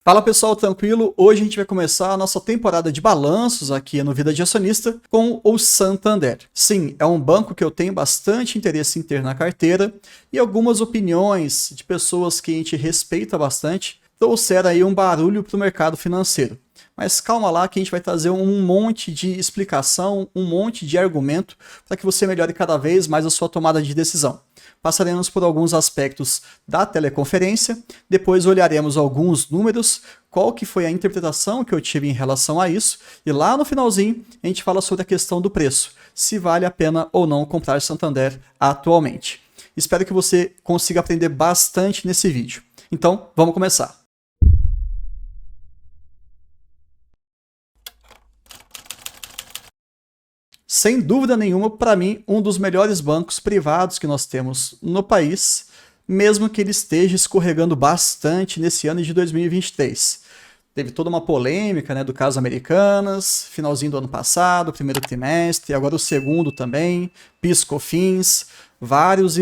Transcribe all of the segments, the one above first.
Fala pessoal, tranquilo? Hoje a gente vai começar a nossa temporada de balanços aqui no Vida de Acionista com o Santander. Sim, é um banco que eu tenho bastante interesse em ter na carteira e algumas opiniões de pessoas que a gente respeita bastante trouxeram aí um barulho para o mercado financeiro. Mas calma lá que a gente vai trazer um monte de explicação, um monte de argumento para que você melhore cada vez mais a sua tomada de decisão. Passaremos por alguns aspectos da teleconferência, depois olharemos alguns números, qual que foi a interpretação que eu tive em relação a isso, e lá no finalzinho a gente fala sobre a questão do preço, se vale a pena ou não comprar Santander atualmente. Espero que você consiga aprender bastante nesse vídeo. Então, vamos começar. Sem dúvida nenhuma, para mim, um dos melhores bancos privados que nós temos no país, mesmo que ele esteja escorregando bastante nesse ano de 2023. Teve toda uma polêmica, né, do caso Americanas, finalzinho do ano passado, primeiro trimestre, agora o segundo também, PIS/COFINS, vários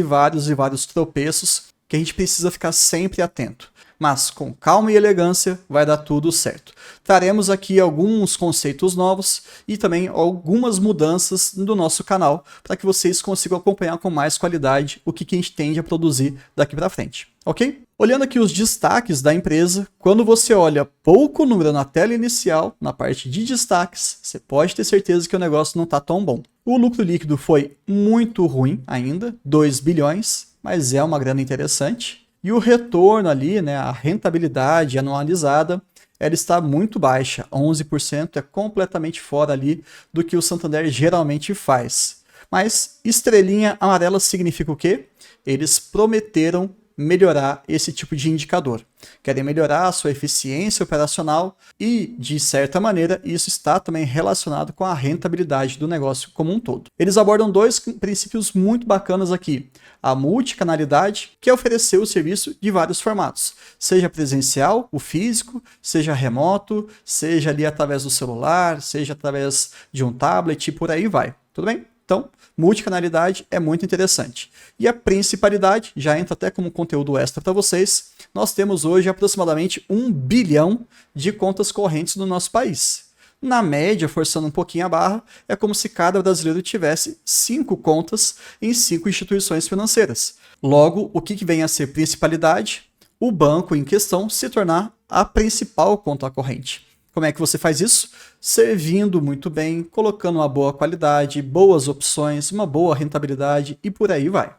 tropeços que a gente precisa ficar sempre atento. Mas com calma e elegância vai dar tudo certo. Traremos aqui alguns conceitos novos e também algumas mudanças do nosso canal para que vocês consigam acompanhar com mais qualidade o que a gente tende a produzir daqui para frente, ok? Olhando aqui os destaques da empresa, quando você olha pouco número na tela inicial, na parte de destaques, você pode ter certeza que o negócio não está tão bom. O lucro líquido foi muito ruim ainda, 2 bilhões, mas é uma grana interessante. E o retorno ali, né, a rentabilidade anualizada, ela está muito baixa, 11%, é completamente fora ali do que o Santander geralmente faz. Mas estrelinha amarela significa o quê? Eles prometeram melhorar esse tipo de indicador. Querem melhorar a sua eficiência operacional e, de certa maneira, isso está também relacionado com a rentabilidade do negócio como um todo. Eles abordam dois princípios muito bacanas aqui. A multicanalidade, que é oferecer o serviço de vários formatos, seja presencial, o físico, seja remoto, seja ali através do celular, seja através de um tablet e por aí vai. Tudo bem? Então, multicanalidade é muito interessante. E a principalidade, já entra até como conteúdo extra para vocês, nós temos hoje aproximadamente 1 bilhão de contas correntes no nosso país. Na média, forçando um pouquinho a barra, é como se cada brasileiro tivesse 5 contas em 5 instituições financeiras. Logo, o que vem a ser principalidade? O banco em questão se tornar a principal conta corrente. Como é que você faz isso? Servindo muito bem, colocando uma boa qualidade, boas opções, uma boa rentabilidade e por aí vai.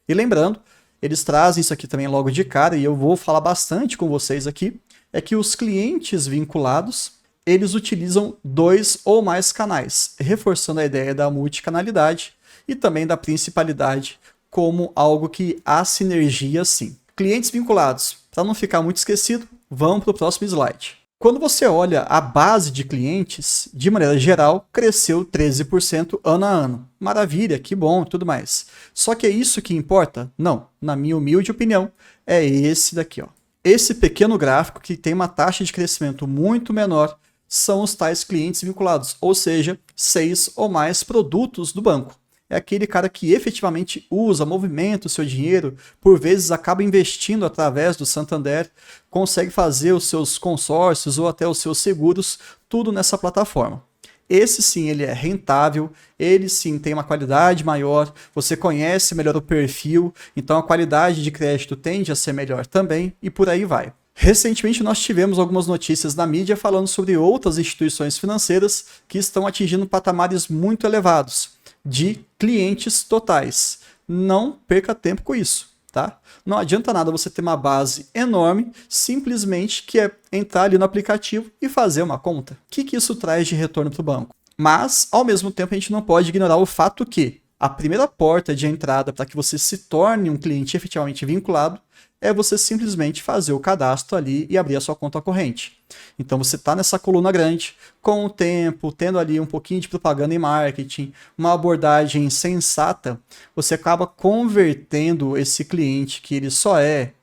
E lembrando, eles trazem isso aqui também logo de cara e eu vou falar bastante com vocês aqui, é que os clientes vinculados, eles utilizam 2 ou mais canais, reforçando a ideia da multicanalidade e também da principalidade como algo que há sinergia sim. Clientes vinculados, para não ficar muito esquecido, vamos para o próximo slide. Quando você olha a base de clientes, de maneira geral, cresceu 13% ano a ano. Maravilha, que bom e tudo mais. Só que é isso que importa? Não, na minha humilde opinião, é esse daqui, ó. Esse pequeno gráfico que tem uma taxa de crescimento muito menor são os tais clientes vinculados, ou seja, 6 ou mais produtos do banco. É aquele cara que efetivamente usa, movimenta o seu dinheiro, por vezes acaba investindo através do Santander, consegue fazer os seus consórcios ou até os seus seguros, tudo nessa plataforma. Esse sim, ele é rentável, ele sim tem uma qualidade maior, você conhece melhor o perfil, então a qualidade de crédito tende a ser melhor também e por aí vai. Recentemente nós tivemos algumas notícias na mídia falando sobre outras instituições financeiras que estão atingindo patamares muito elevados de clientes totais. Não perca tempo com isso, tá? Não adianta nada você ter uma base enorme, simplesmente que é entrar ali no aplicativo e fazer uma conta. O que isso traz de retorno para o banco? Mas, ao mesmo tempo, a gente não pode ignorar o fato que a primeira porta de entrada para que você se torne um cliente efetivamente vinculado é você simplesmente fazer o cadastro ali e abrir a sua conta corrente. Então você está nessa coluna grande, com o tempo, tendo ali um pouquinho de propaganda e marketing, uma abordagem sensata, você acaba convertendo esse cliente que ele só é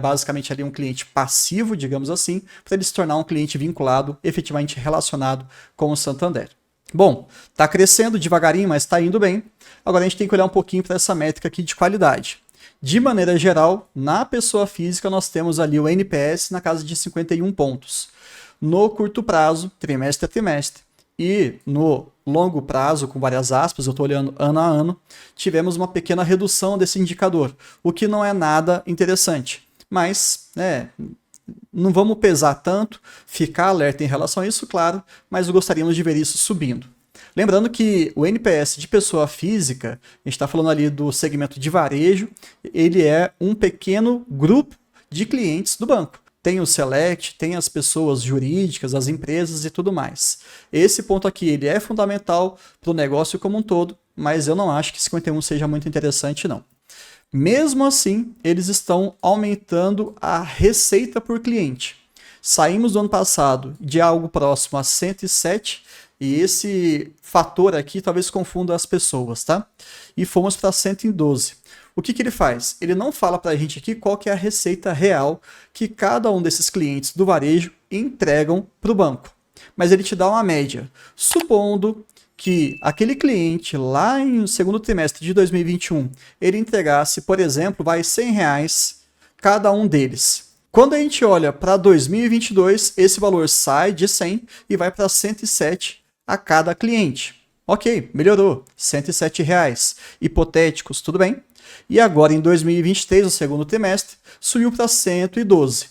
basicamente ali um cliente passivo, digamos assim, para ele se tornar um cliente vinculado, efetivamente relacionado com o Santander. Bom, está crescendo devagarinho, mas está indo bem. Agora a gente tem que olhar um pouquinho para essa métrica aqui de qualidade. De maneira geral, na pessoa física nós temos ali o NPS na casa de 51 pontos. No curto prazo, trimestre a trimestre, e no longo prazo, com várias aspas, eu estou olhando ano a ano, tivemos uma pequena redução desse indicador, o que não é nada interessante. Mas, não vamos pesar tanto, ficar alerta em relação a isso, claro, mas gostaríamos de ver isso subindo. Lembrando que o NPS de pessoa física, a gente está falando ali do segmento de varejo, ele é um pequeno grupo de clientes do banco. Tem o Select, tem as pessoas jurídicas, as empresas e tudo mais. Esse ponto aqui ele é fundamental para o negócio como um todo, mas eu não acho que 51 seja muito interessante, não. Mesmo assim, eles estão aumentando a receita por cliente. Saímos do ano passado de algo próximo a 107, e esse fator aqui talvez confunda as pessoas, tá? E fomos para 112. O que ele faz? Ele não fala para a gente aqui qual que é a receita real que cada um desses clientes do varejo entregam para o banco. Mas ele te dá uma média. Supondo que aquele cliente lá no segundo trimestre de 2021, ele entregasse, por exemplo, vai R$100 cada um deles. Quando a gente olha para 2022, esse valor sai de 100 e vai para 107 a cada cliente. Ok, melhorou, R$107. Hipotéticos, tudo bem? E agora em 2023, no segundo trimestre, subiu para 112.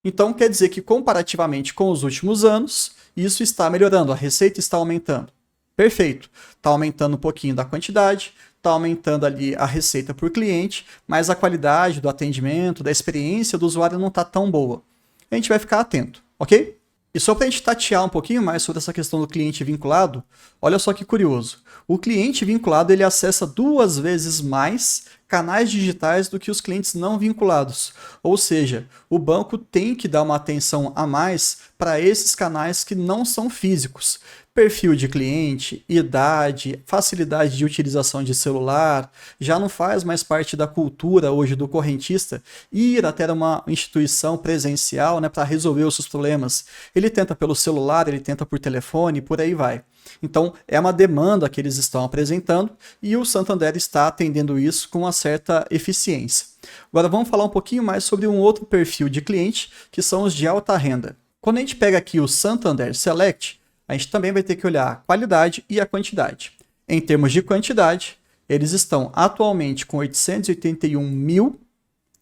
Então quer dizer que comparativamente com os últimos anos, isso está melhorando, a receita está aumentando. Perfeito, está aumentando um pouquinho da quantidade, está aumentando ali a receita por cliente, mas a qualidade do atendimento, da experiência do usuário não está tão boa. A gente vai ficar atento, ok? E só para a gente tatear um pouquinho mais sobre essa questão do cliente vinculado, olha só que curioso. O cliente vinculado ele acessa 2 vezes mais canais digitais do que os clientes não vinculados. Ou seja, o banco tem que dar uma atenção a mais para esses canais que não são físicos. Perfil de cliente, idade, facilidade de utilização de celular, já não faz mais parte da cultura hoje do correntista ir até uma instituição presencial, para resolver os seus problemas. Ele tenta pelo celular, ele tenta por telefone, por aí vai. Então, é uma demanda que eles estão apresentando e o Santander está atendendo isso com uma certa eficiência. Agora, vamos falar um pouquinho mais sobre um outro perfil de cliente, que são os de alta renda. Quando a gente pega aqui o Santander Select, a gente também vai ter que olhar a qualidade e a quantidade. Em termos de quantidade, eles estão atualmente com 881 mil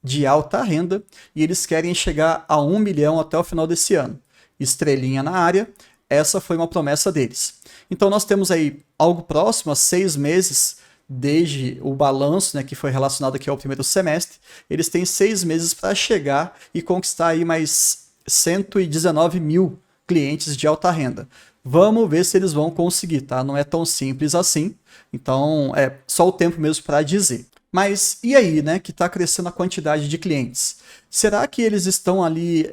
de alta renda e eles querem chegar a 1 milhão até o final desse ano. Estrelinha na área, essa foi uma promessa deles. Então nós temos aí algo próximo a 6 meses desde o balanço, que foi relacionado aqui ao primeiro semestre. Eles têm 6 meses para chegar e conquistar aí mais 119 mil clientes de alta renda. Vamos ver se eles vão conseguir, tá? Não é tão simples assim, então é só o tempo mesmo para dizer. Mas e aí, que está crescendo a quantidade de clientes? Será que eles estão ali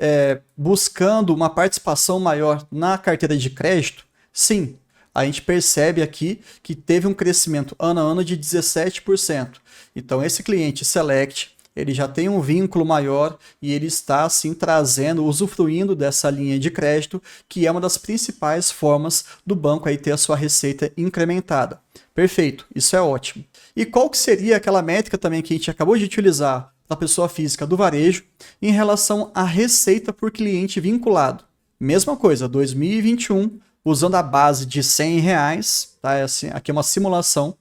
buscando uma participação maior na carteira de crédito? Sim, a gente percebe aqui que teve um crescimento ano a ano de 17%. Então esse cliente Select, ele já tem um vínculo maior e ele está assim trazendo, usufruindo dessa linha de crédito, que é uma das principais formas do banco aí ter a sua receita incrementada. Perfeito, isso é ótimo. E qual que seria aquela métrica também que a gente acabou de utilizar da pessoa física do varejo em relação à receita por cliente vinculado? Mesma coisa, 2021, usando a base de R$100, tá? Aqui é uma simulação.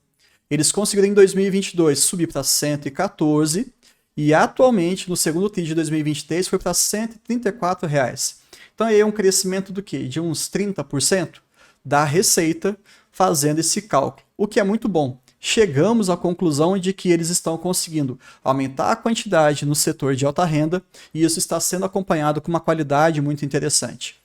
Eles conseguiram em 2022 subir para 114 e atualmente, no segundo TRI de 2023, foi para R$134. Então aí é um crescimento do quê? De uns 30% da receita fazendo esse cálculo, o que é muito bom. Chegamos à conclusão de que eles estão conseguindo aumentar a quantidade no setor de alta renda e isso está sendo acompanhado com uma qualidade muito interessante.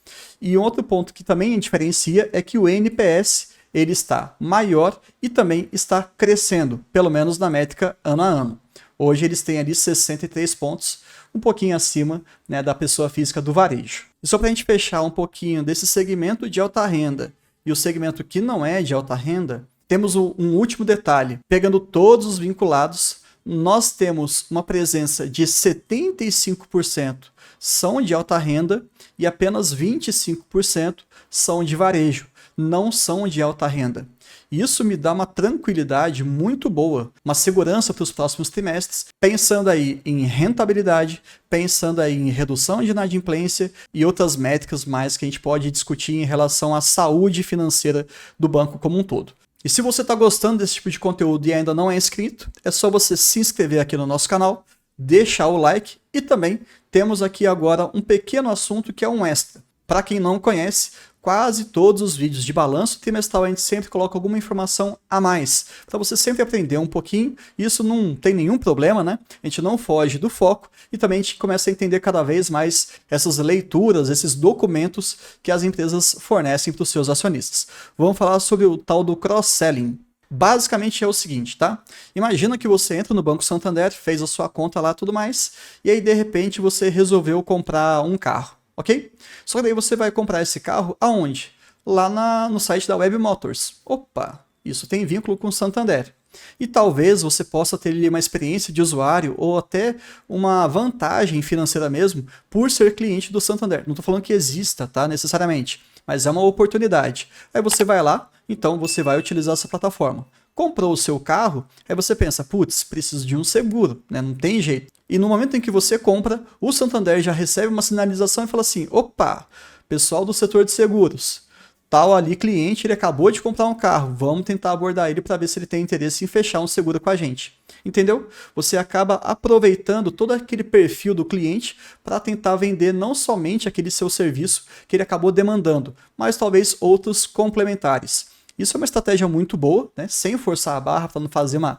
E um outro ponto que também diferencia é que o NPS ele está maior e também está crescendo, pelo menos na métrica ano a ano. Hoje eles têm ali 63 pontos, um pouquinho acima da pessoa física do varejo. E só para a gente fechar um pouquinho desse segmento de alta renda e o segmento que não é de alta renda, temos um último detalhe. Pegando todos os vinculados, nós temos uma presença de 75% são de alta renda e apenas 25% são de varejo. não são de alta renda. Isso me dá uma tranquilidade muito boa, uma segurança para os próximos trimestres, pensando aí em rentabilidade, pensando aí em redução de inadimplência e outras métricas mais que a gente pode discutir em relação à saúde financeira do banco como um todo. E se você está gostando desse tipo de conteúdo e ainda não é inscrito, é só você se inscrever aqui no nosso canal, deixar o like e também temos aqui agora um pequeno assunto que é um extra. Para quem não conhece, quase todos os vídeos de balanço trimestral a gente sempre coloca alguma informação a mais, para você sempre aprender um pouquinho. Isso não tem nenhum problema, né? A gente não foge do foco e também a gente começa a entender cada vez mais essas leituras, esses documentos que as empresas fornecem para os seus acionistas. Vamos falar sobre o tal do cross-selling. Basicamente é o seguinte, tá? Imagina que você entra no Banco Santander, fez a sua conta lá e tudo mais, e aí de repente você resolveu comprar um carro. Ok? Só que daí você vai comprar esse carro aonde? Lá no site da Web Motors. Opa, isso tem vínculo com o Santander. E talvez você possa ter ali uma experiência de usuário ou até uma vantagem financeira mesmo por ser cliente do Santander. Não estou falando que exista, tá? Necessariamente, mas é uma oportunidade. Aí você vai lá, então você vai utilizar essa plataforma. Comprou o seu carro, aí você pensa, putz, preciso de um seguro, né? Não tem jeito. E no momento em que você compra, o Santander já recebe uma sinalização e fala assim, opa, pessoal do setor de seguros, tal ali cliente, ele acabou de comprar um carro, vamos tentar abordar ele para ver se ele tem interesse em fechar um seguro com a gente. Entendeu? Você acaba aproveitando todo aquele perfil do cliente para tentar vender não somente aquele seu serviço que ele acabou demandando, mas talvez outros complementares. Isso é uma estratégia muito boa, né? Sem forçar a barra, para não fazer uma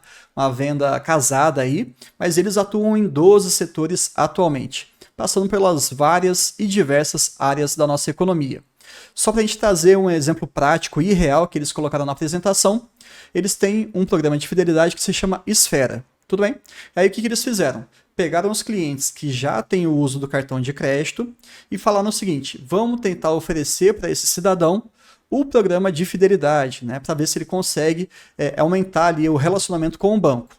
venda casada aí, mas eles atuam em 12 setores atualmente, passando pelas várias e diversas áreas da nossa economia. Só para a gente trazer um exemplo prático e real que eles colocaram na apresentação, eles têm um programa de fidelidade que se chama Esfera, tudo bem? Aí o que eles fizeram? Pegaram os clientes que já têm o uso do cartão de crédito e falaram o seguinte, vamos tentar oferecer para esse cidadão o programa de fidelidade, né, para ver se ele consegue aumentar ali o relacionamento com o banco.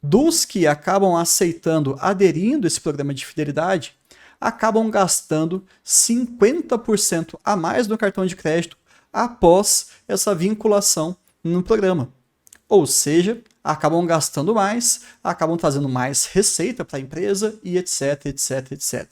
Dos que acabam aceitando, aderindo a esse programa de fidelidade, acabam gastando 50% a mais no cartão de crédito após essa vinculação no programa. Ou seja, acabam gastando mais, acabam trazendo mais receita para a empresa e etc, etc, etc.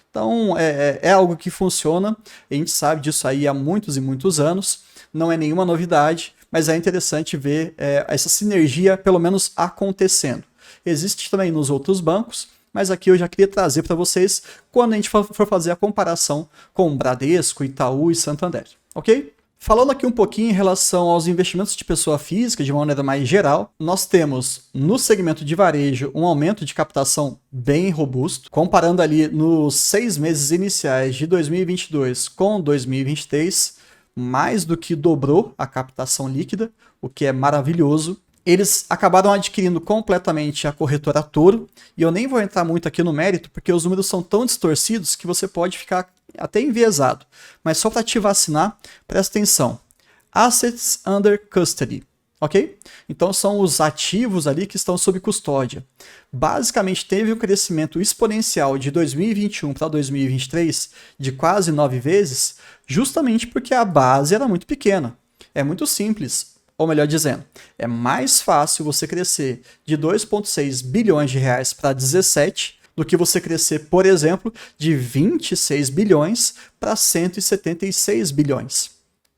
Então, é algo que funciona, a gente sabe disso aí há muitos e muitos anos, não é nenhuma novidade, mas é interessante ver essa sinergia, pelo menos, acontecendo. Existe também nos outros bancos, mas aqui eu já queria trazer para vocês quando a gente for fazer a comparação com Bradesco, Itaú e Santander, ok? Falando aqui um pouquinho em relação aos investimentos de pessoa física, de uma maneira mais geral, nós temos no segmento de varejo um aumento de captação bem robusto, comparando ali nos 6 meses iniciais de 2022 com 2023, mais do que dobrou a captação líquida, o que é maravilhoso. Eles acabaram adquirindo completamente a corretora Toro, e eu nem vou entrar muito aqui no mérito, porque os números são tão distorcidos que você pode ficar até enviesado. Mas só para te vacinar, presta atenção. Assets under custody, ok? Então são os ativos ali que estão sob custódia. Basicamente teve um crescimento exponencial de 2021 para 2023 de quase 9 vezes, justamente porque a base era muito pequena. É muito simples. Ou melhor dizendo, é mais fácil você crescer de 2,6 bilhões de reais para 17 do que você crescer, por exemplo, de 26 bilhões para 176 bilhões.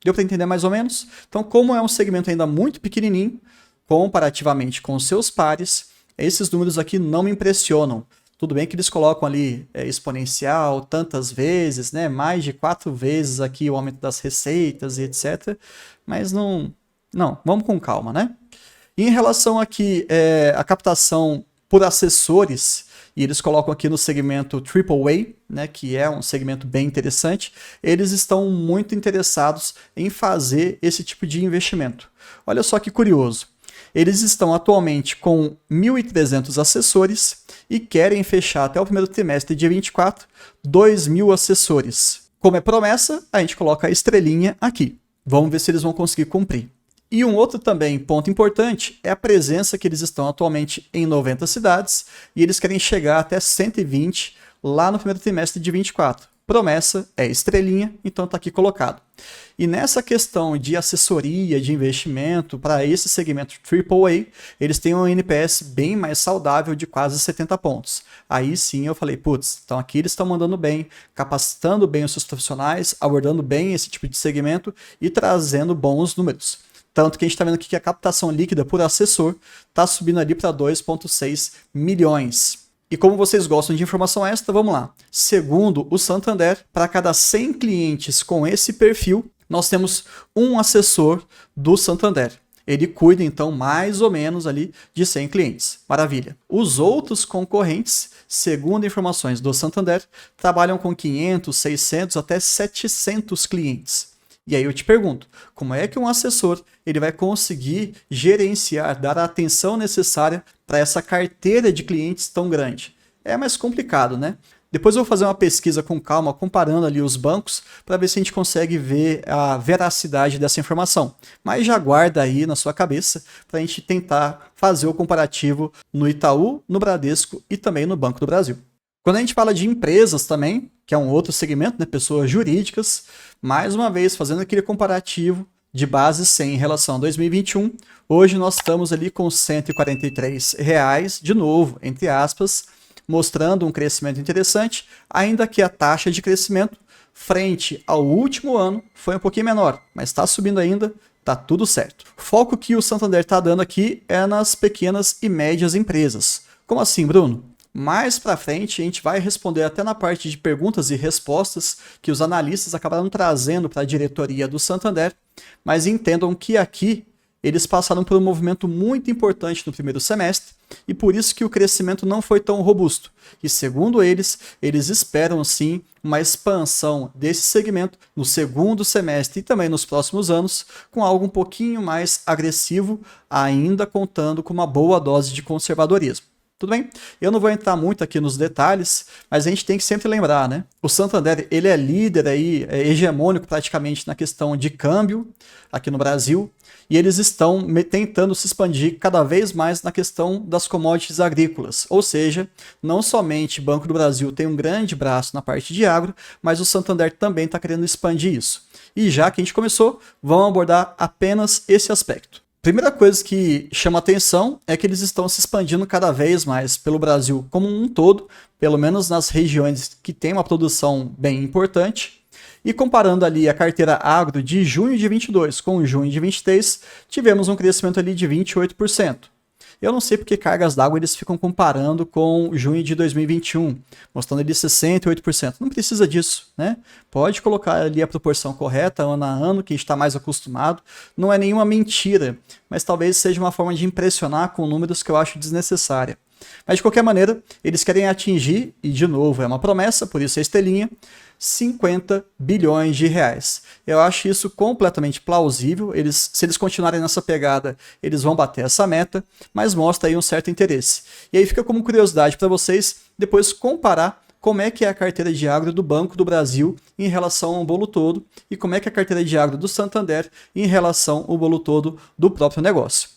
Deu para entender mais ou menos? Então, como é um segmento ainda muito pequenininho, comparativamente com os seus pares, esses números aqui não me impressionam. Tudo bem que eles colocam ali exponencial tantas vezes, né? Mais de 4 vezes aqui o aumento das receitas e etc. Mas não, vamos com calma, né? E em relação aqui à captação por assessores, e eles colocam aqui no segmento AAA, né, que é um segmento bem interessante, eles estão muito interessados em fazer esse tipo de investimento. Olha só que curioso. Eles estão atualmente com 1.300 assessores e querem fechar até o primeiro trimestre de 24, 2.000 assessores. Como é promessa, a gente coloca a estrelinha aqui. Vamos ver se eles vão conseguir cumprir. E um outro também ponto importante é a presença que eles estão atualmente em 90 cidades e eles querem chegar até 120 lá no primeiro trimestre de 24. promessa é estrelinha, então está aqui colocado. E nessa questão de assessoria, de investimento, para esse segmento AAA, eles têm um NPS bem mais saudável de quase 70 pontos. Aí sim eu falei, putz, então aqui eles estão mandando bem, capacitando bem os seus profissionais, abordando bem esse tipo de segmento e trazendo bons números. Tanto que a gente está vendo aqui que a captação líquida por assessor está subindo ali para 2,6 milhões. E como vocês gostam de informação extra, vamos lá. Segundo o Santander, para cada 100 clientes com esse perfil, nós temos um assessor do Santander. Ele cuida, então, mais ou menos ali de 100 clientes. Maravilha. Os outros concorrentes, segundo informações do Santander, trabalham com 500, 600, até 700 clientes. E aí eu te pergunto, como é que um assessor ele vai conseguir gerenciar, dar a atenção necessária para essa carteira de clientes tão grande? É mais complicado, né? Depois eu vou fazer uma pesquisa com calma, comparando ali os bancos, para ver se a gente consegue ver a veracidade dessa informação. Mas já guarda aí na sua cabeça para a gente tentar fazer o comparativo no Itaú, no Bradesco e também no Banco do Brasil. Quando a gente fala de empresas também, que é um outro segmento, né, pessoas jurídicas, mais uma vez fazendo aquele comparativo de base 100 em relação a 2021, hoje nós estamos ali com R$ 143, de novo, entre aspas, mostrando um crescimento interessante, ainda que a taxa de crescimento frente ao último ano foi um pouquinho menor, mas está subindo ainda, está tudo certo. O foco que o Santander está dando aqui é nas pequenas e médias empresas. Como assim, Bruno? Mais para frente, a gente vai responder até na parte de perguntas e respostas que os analistas acabaram trazendo para a diretoria do Santander, mas entendam que aqui eles passaram por um movimento muito importante no primeiro semestre e por isso que o crescimento não foi tão robusto. E segundo eles esperam sim uma expansão desse segmento no segundo semestre e também nos próximos anos, com algo um pouquinho mais agressivo, ainda contando com uma boa dose de conservadorismo. Tudo bem? Eu não vou entrar muito aqui nos detalhes, mas a gente tem que sempre lembrar, né? O Santander, ele é líder aí, é hegemônico praticamente na questão de câmbio aqui no Brasil, e eles estão tentando se expandir cada vez mais na questão das commodities agrícolas. Ou seja, não somente o Banco do Brasil tem um grande braço na parte de agro, mas o Santander também está querendo expandir isso. E já que a gente começou, vamos abordar apenas esse aspecto. Primeira coisa que chama atenção é que eles estão se expandindo cada vez mais pelo Brasil como um todo, pelo menos nas regiões que tem uma produção bem importante. E comparando ali a carteira agro de junho de 22 com junho de 23, tivemos um crescimento ali de 28%. Eu não sei porque cargas d'água eles ficam comparando com junho de 2021, mostrando ali 68%. Não precisa disso, né? Pode colocar ali a proporção correta, ano a ano, que a gente está mais acostumado. Não é nenhuma mentira, mas talvez seja uma forma de impressionar com números que eu acho desnecessária. Mas de qualquer maneira, eles querem atingir, e de novo é uma promessa, por isso a estelinha, 50 bilhões de reais. Eu acho isso completamente plausível, se eles continuarem nessa pegada, eles vão bater essa meta, mas mostra aí um certo interesse. E aí fica como curiosidade para vocês depois comparar como é que é a carteira de agro do Banco do Brasil em relação ao bolo todo e como é que é a carteira de agro do Santander em relação ao bolo todo do próprio negócio.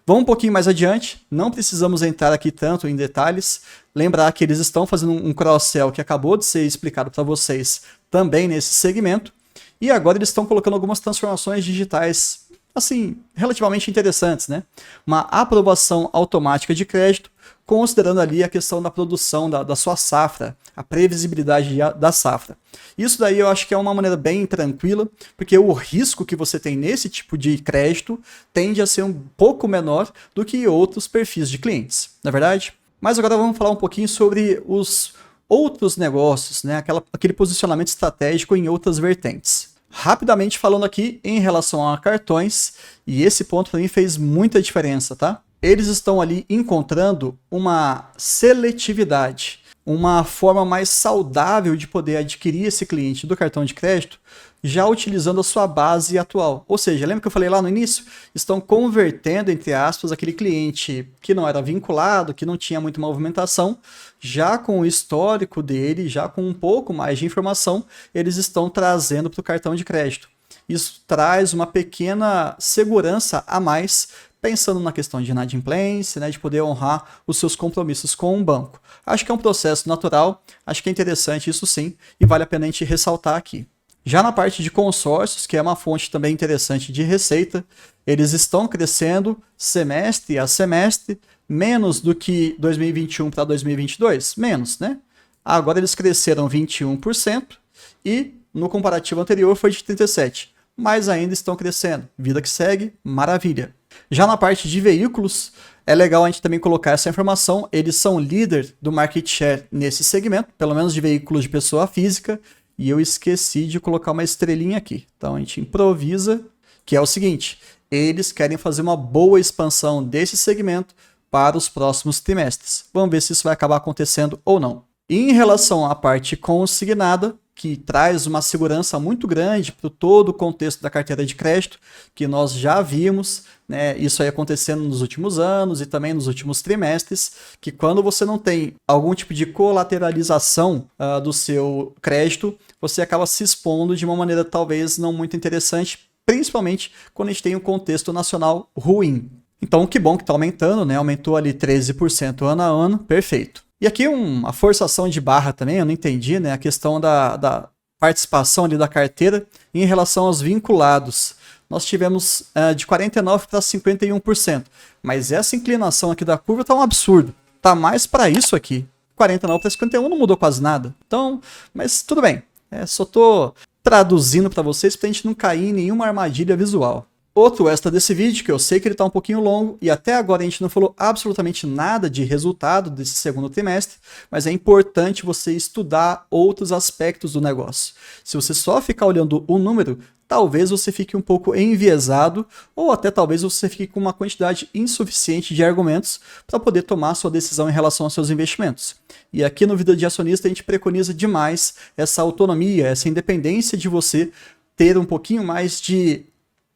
Vamos um pouquinho mais adiante, não precisamos entrar aqui tanto em detalhes, lembrar que eles estão fazendo um cross-sell que acabou de ser explicado para vocês também nesse segmento, e agora eles estão colocando algumas transformações digitais, assim, relativamente interessantes, né? Uma aprovação automática de crédito, considerando ali a questão da produção da sua safra, a previsibilidade da safra. Isso daí eu acho que é uma maneira bem tranquila, porque o risco que você tem nesse tipo de crédito tende a ser um pouco menor do que outros perfis de clientes, não é verdade? Mas agora vamos falar um pouquinho sobre os outros negócios, né? Aquele posicionamento estratégico em outras vertentes. Rapidamente falando aqui em relação a cartões, e esse ponto para mim fez muita diferença, tá? Eles estão ali encontrando uma seletividade, uma forma mais saudável de poder adquirir esse cliente do cartão de crédito, já utilizando a sua base atual. Ou seja, lembra que eu falei lá no início? Estão convertendo, entre aspas, aquele cliente que não era vinculado, que não tinha muita movimentação, já com o histórico dele, já com um pouco mais de informação, eles estão trazendo para o cartão de crédito. Isso traz uma pequena segurança a mais, pensando na questão de inadimplência, né, de poder honrar os seus compromissos com um banco. Acho que é um processo natural, acho que é interessante isso sim, e vale a pena a gente ressaltar aqui. Já na parte de consórcios, que é uma fonte também interessante de receita, eles estão crescendo semestre a semestre, menos do que 2021 para 2022, menos, né? Agora eles cresceram 21% e no comparativo anterior foi de 37%, mas ainda estão crescendo. Vida que segue, maravilha. Já na parte de veículos, é legal a gente também colocar essa informação, eles são líder do market share nesse segmento, pelo menos de veículos de pessoa física, e eu esqueci de colocar uma estrelinha aqui. Então a gente improvisa, que é o seguinte, eles querem fazer uma boa expansão desse segmento para os próximos trimestres. Vamos ver se isso vai acabar acontecendo ou não. E em relação à parte consignada, que traz uma segurança muito grande para todo o contexto da carteira de crédito, que nós já vimos, né, isso aí acontecendo nos últimos anos e também nos últimos trimestres, que quando você não tem algum tipo de colateralização do seu crédito, você acaba se expondo de uma maneira talvez não muito interessante, principalmente quando a gente tem um contexto nacional ruim. Então, que bom que está aumentando, né? Aumentou ali 13% ano a ano, perfeito. E aqui uma forçação de barra também, eu não entendi, né? A questão da participação ali da carteira em relação aos vinculados. Nós tivemos de 49% para 51%, mas essa inclinação aqui da curva está um absurdo. Tá mais para isso aqui. 49 para 51 não mudou quase nada. Então, mas tudo bem. Só tô traduzindo para vocês para a gente não cair em nenhuma armadilha visual. Outro extra desse vídeo, que eu sei que ele está um pouquinho longo, e até agora a gente não falou absolutamente nada de resultado desse segundo trimestre, mas é importante você estudar outros aspectos do negócio. Se você só ficar olhando o número, talvez você fique um pouco enviesado, ou até talvez você fique com uma quantidade insuficiente de argumentos para poder tomar sua decisão em relação aos seus investimentos. E aqui no Vida de Acionista a gente preconiza demais essa autonomia, essa independência de você ter um pouquinho mais de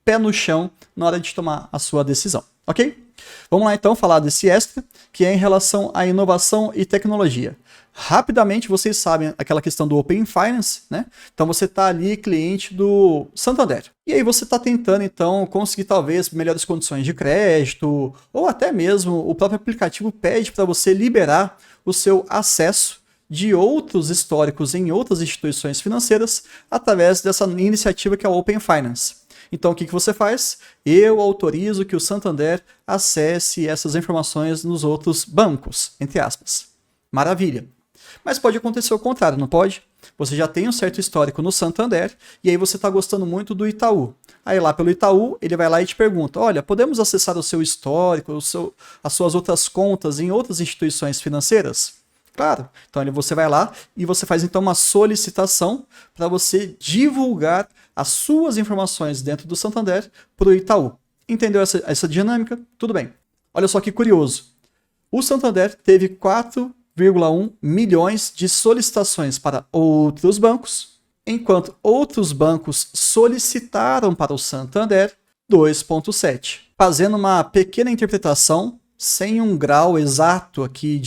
pé no chão na hora de tomar a sua decisão, ok? Vamos lá então falar desse extra, que é em relação à inovação e tecnologia. Rapidamente, vocês sabem aquela questão do Open Finance, né? Então você está ali cliente do Santander. E aí você está tentando então conseguir talvez melhores condições de crédito, ou até mesmo o próprio aplicativo pede para você liberar o seu acesso de outros históricos em outras instituições financeiras através dessa iniciativa que é o Open Finance. Então, o que você faz? Eu autorizo que o Santander acesse essas informações nos outros bancos, entre aspas. Maravilha. Mas pode acontecer o contrário, não pode? Você já tem um certo histórico no Santander e aí você está gostando muito do Itaú. Aí lá pelo Itaú, ele vai lá e te pergunta, olha, podemos acessar o seu histórico, as suas outras contas em outras instituições financeiras? Claro. Então você vai lá e você faz então uma solicitação para você divulgar as suas informações dentro do Santander para o Itaú. Entendeu essa dinâmica? Tudo bem. Olha só que curioso. O Santander teve 4,1 milhões de solicitações para outros bancos, enquanto outros bancos solicitaram para o Santander 2,7. Fazendo uma pequena interpretação, sem um grau exato aqui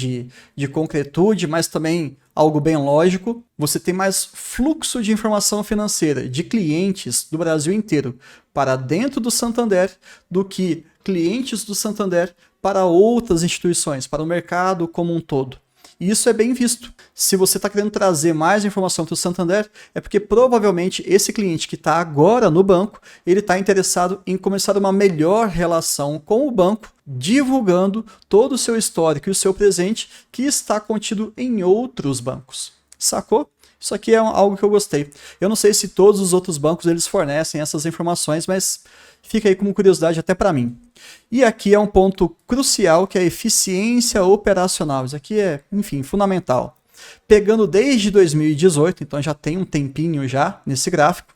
de concretude, mas também algo bem lógico, você tem mais fluxo de informação financeira de clientes do Brasil inteiro para dentro do Santander do que clientes do Santander para outras instituições, para o mercado como um todo. E isso é bem visto. Se você está querendo trazer mais informação para o Santander, é porque provavelmente esse cliente que está agora no banco, ele está interessado em começar uma melhor relação com o banco, divulgando todo o seu histórico e o seu presente que está contido em outros bancos. Sacou? Isso aqui é algo que eu gostei. Eu não sei se todos os outros bancos eles fornecem essas informações, mas fica aí como curiosidade até para mim. E aqui é um ponto crucial que é a eficiência operacional. Isso aqui é, enfim, fundamental. Pegando desde 2018, então já tem um tempinho já nesse gráfico,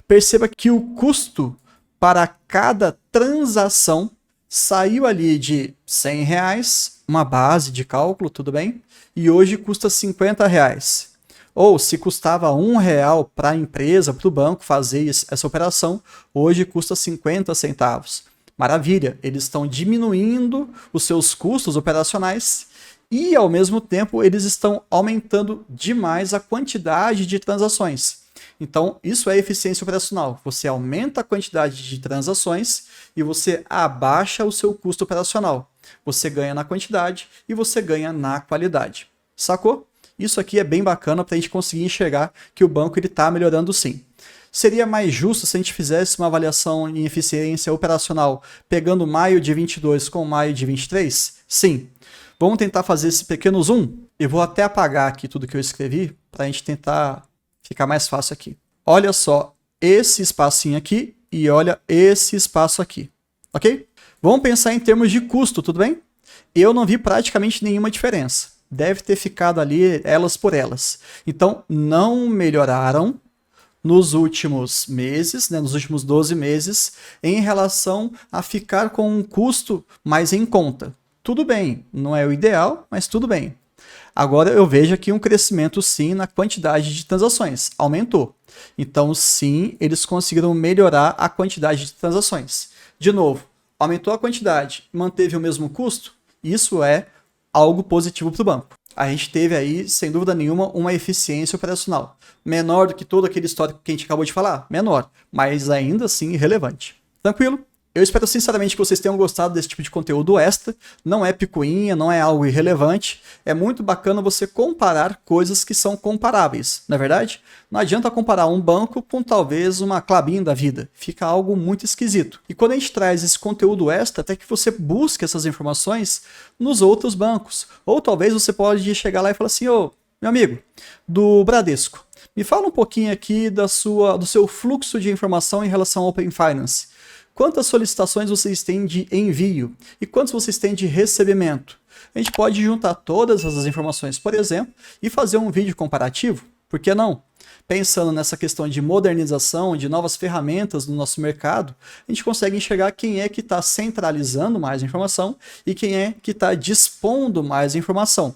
perceba que o custo para cada transação saiu ali de R$100, uma base de cálculo, tudo bem? E hoje custa R$50. Ou se custava R$1 para a empresa, para o banco fazer essa operação, hoje custa 50 centavos. Maravilha, eles estão diminuindo os seus custos operacionais e, ao mesmo tempo, eles estão aumentando demais a quantidade de transações. Então, isso é eficiência operacional. Você aumenta a quantidade de transações e você abaixa o seu custo operacional. Você ganha na quantidade e você ganha na qualidade. Sacou? Isso aqui é bem bacana para a gente conseguir enxergar que o banco está melhorando sim. Seria mais justo se a gente fizesse uma avaliação em eficiência operacional pegando maio de 22 com maio de 23? Sim. Vamos tentar fazer esse pequeno zoom? Eu vou até apagar aqui tudo que eu escrevi para a gente tentar ficar mais fácil aqui. Olha só esse espacinho aqui e olha esse espaço aqui, ok? Vamos pensar em termos de custo, tudo bem? Eu não vi praticamente nenhuma diferença. Deve ter ficado ali elas por elas. Então, não melhoraram nos últimos meses, né, nos últimos 12 meses, em relação a ficar com um custo mais em conta. Tudo bem, não é o ideal, mas tudo bem. Agora eu vejo aqui um crescimento sim na quantidade de transações, aumentou. Então sim, eles conseguiram melhorar a quantidade de transações. De novo, aumentou a quantidade, manteve o mesmo custo, isso é algo positivo para o banco. A gente teve aí, sem dúvida nenhuma, uma eficiência operacional. Menor do que todo aquele histórico que a gente acabou de falar? Menor, mas ainda assim relevante. Tranquilo? Eu espero sinceramente que vocês tenham gostado desse tipo de conteúdo extra. Não é picuinha, não é algo irrelevante. É muito bacana você comparar coisas que são comparáveis, não é verdade? Não adianta comparar um banco com talvez uma Klabin da vida. Fica algo muito esquisito. E quando a gente traz esse conteúdo extra, até que você busque essas informações nos outros bancos. Ou talvez você pode chegar lá e falar assim, ô, meu amigo, do Bradesco, me fala um pouquinho aqui do seu fluxo de informação em relação ao Open Finance. Quantas solicitações vocês têm de envio e quantas vocês têm de recebimento? A gente pode juntar todas essas informações, por exemplo, e fazer um vídeo comparativo. Por que não? Pensando nessa questão de modernização, de novas ferramentas no nosso mercado, a gente consegue enxergar quem é que está centralizando mais informação e quem é que está dispondo mais informação.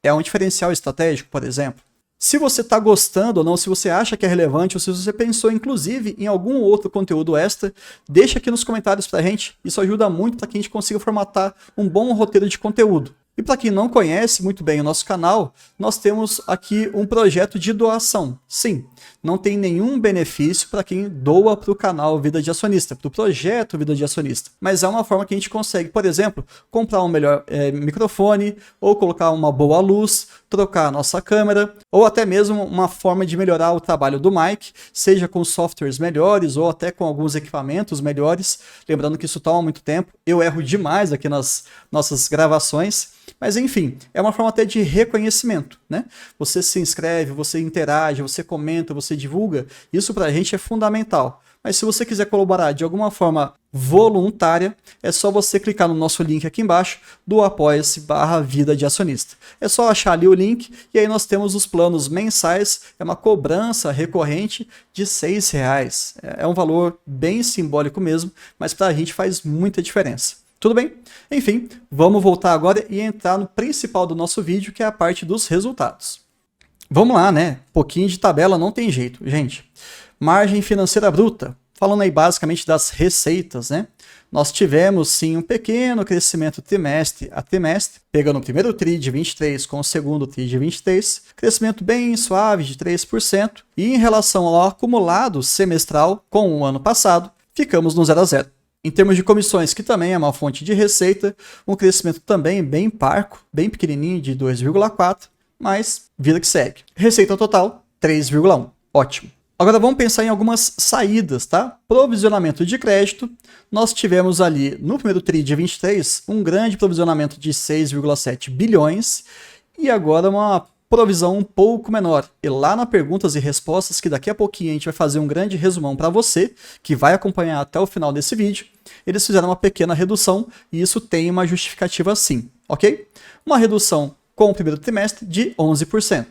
É um diferencial estratégico, por exemplo. Se você está gostando ou não, se você acha que é relevante, ou se você pensou inclusive em algum outro conteúdo extra, deixa aqui nos comentários para a gente. Isso ajuda muito para que a gente consiga formatar um bom roteiro de conteúdo. E para quem não conhece muito bem o nosso canal, nós temos aqui um projeto de doação. Sim, não tem nenhum benefício para quem doa para o canal Vida de Acionista, para o projeto Vida de Acionista. Mas é uma forma que a gente consegue, por exemplo, comprar um melhor microfone, ou colocar uma boa luz, trocar a nossa câmera, ou até mesmo uma forma de melhorar o trabalho do Mike, seja com softwares melhores ou até com alguns equipamentos melhores. Lembrando que isso toma muito tempo, eu erro demais aqui nas nossas gravações. Mas enfim, é uma forma até de reconhecimento, né? Você se inscreve, você interage, você comenta, você divulga. Isso pra gente é fundamental. Mas se você quiser colaborar de alguma forma voluntária, é só você clicar no nosso link aqui embaixo do apoia-se/vida de acionista. É só achar ali o link e aí nós temos os planos mensais, é uma cobrança recorrente de R$6. É um valor bem simbólico mesmo, mas pra gente faz muita diferença. Tudo bem? Enfim, vamos voltar agora e entrar no principal do nosso vídeo, que é a parte dos resultados. Vamos lá, né? Pouquinho de tabela não tem jeito, gente. Margem financeira bruta. Falando aí basicamente das receitas, né? Nós tivemos sim um pequeno crescimento trimestre a trimestre, pegando o primeiro TRI de 23 com o segundo TRI de 23, crescimento bem suave de 3%, e em relação ao acumulado semestral com o ano passado, ficamos no 0 a 0. Em termos de comissões, que também é uma fonte de receita, um crescimento também bem parco, bem pequenininho, de 2,4%, mas vida que segue. Receita total, 3,1%. Ótimo. Agora vamos pensar em algumas saídas, tá? Provisionamento de crédito. Nós tivemos ali, no primeiro TRI de 23, um grande provisionamento de 6,7 bilhões e agora uma provisão um pouco menor. E lá na perguntas e respostas, que daqui a pouquinho a gente vai fazer um grande resumão para você, que vai acompanhar até o final desse vídeo, eles fizeram uma pequena redução e isso tem uma justificativa sim, ok? Uma redução com o primeiro trimestre de 11%.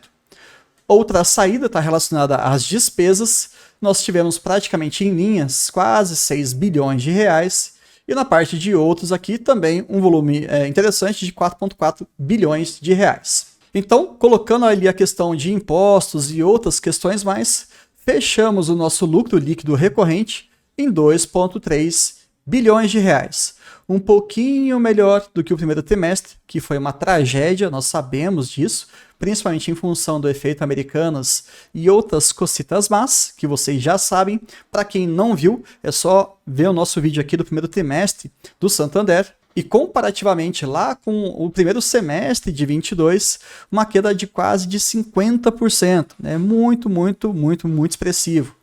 Outra saída está relacionada às despesas. Nós tivemos praticamente em linhas quase 6 bilhões de reais. E na parte de outros aqui também um volume interessante de 4,4 bilhões de reais. Então, colocando ali a questão de impostos e outras questões mais, fechamos o nosso lucro líquido recorrente em 2,3 bilhões de reais. um pouquinho melhor do que o primeiro trimestre, que foi uma tragédia, nós sabemos disso, principalmente em função do efeito Americanas e outras cositas más, que vocês já sabem. Para quem não viu, é só ver o nosso vídeo aqui do primeiro trimestre do Santander. E comparativamente lá com o primeiro semestre de 22, uma queda de quase de 50%, né? Muito expressivo.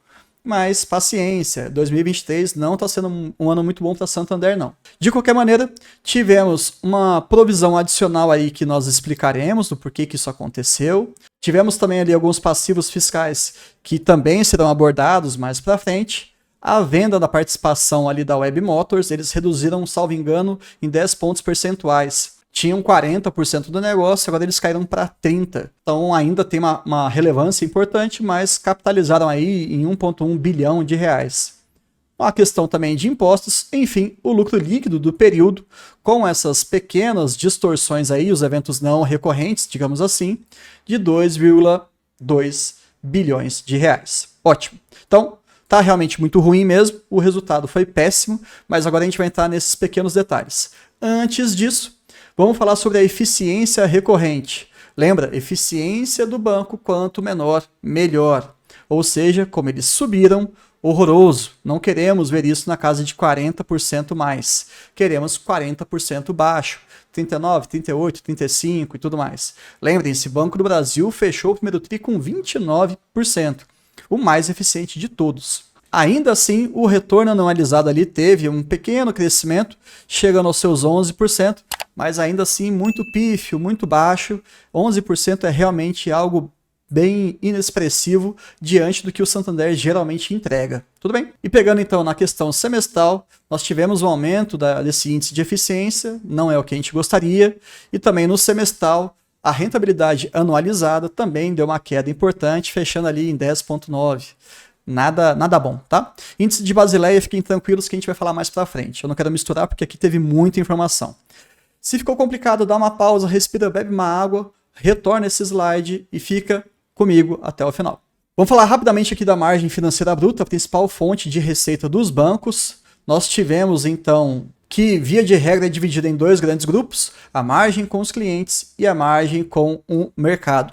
Mas paciência, 2023 não está sendo um ano muito bom para Santander, não. De qualquer maneira, tivemos uma provisão adicional aí que nós explicaremos do porquê que isso aconteceu. Tivemos também ali alguns passivos fiscais que também serão abordados mais para frente. A venda da participação ali da Web Motors, eles reduziram, salvo engano, em 10 pontos percentuais. Tinham 40% do negócio, agora eles caíram para 30%. Então ainda tem uma relevância importante, mas capitalizaram aí em 1,1 bilhão de reais. Uma questão também de impostos, enfim, o lucro líquido do período, com essas pequenas distorções aí, os eventos não recorrentes, digamos assim, de 2,2 bilhões de reais. Ótimo. Então, tá realmente muito ruim mesmo, o resultado foi péssimo, mas agora a gente vai entrar nesses pequenos detalhes. Antes disso, vamos falar sobre a eficiência recorrente. Lembra, eficiência do banco, quanto menor, melhor. Ou seja, como eles subiram, horroroso. Não queremos ver isso na casa de 40% mais. Queremos 40% baixo. 39, 38, 35 e tudo mais. Lembrem-se, Banco do Brasil fechou o primeiro TRI com 29%. O mais eficiente de todos. Ainda assim, o retorno anualizado ali teve um pequeno crescimento, chegando aos seus 11%, mas ainda assim muito pífio, muito baixo. 11% é realmente algo bem inexpressivo diante do que o Santander geralmente entrega. Tudo bem? E pegando então na questão semestral, nós tivemos um aumento desse índice de eficiência, não é o que a gente gostaria, e também no semestral, a rentabilidade anualizada também deu uma queda importante, fechando ali em 10,9%. Nada bom, tá? Índice de Basileia, fiquem tranquilos que a gente vai falar mais pra frente. Eu não quero misturar porque aqui teve muita informação. Se ficou complicado, dá uma pausa, respira, bebe uma água, retorna esse slide e fica comigo até o final. Vamos falar rapidamente aqui da margem financeira bruta, a principal fonte de receita dos bancos. Nós tivemos, então, que via de regra é dividida em dois grandes grupos, a margem com os clientes e a margem com o mercado.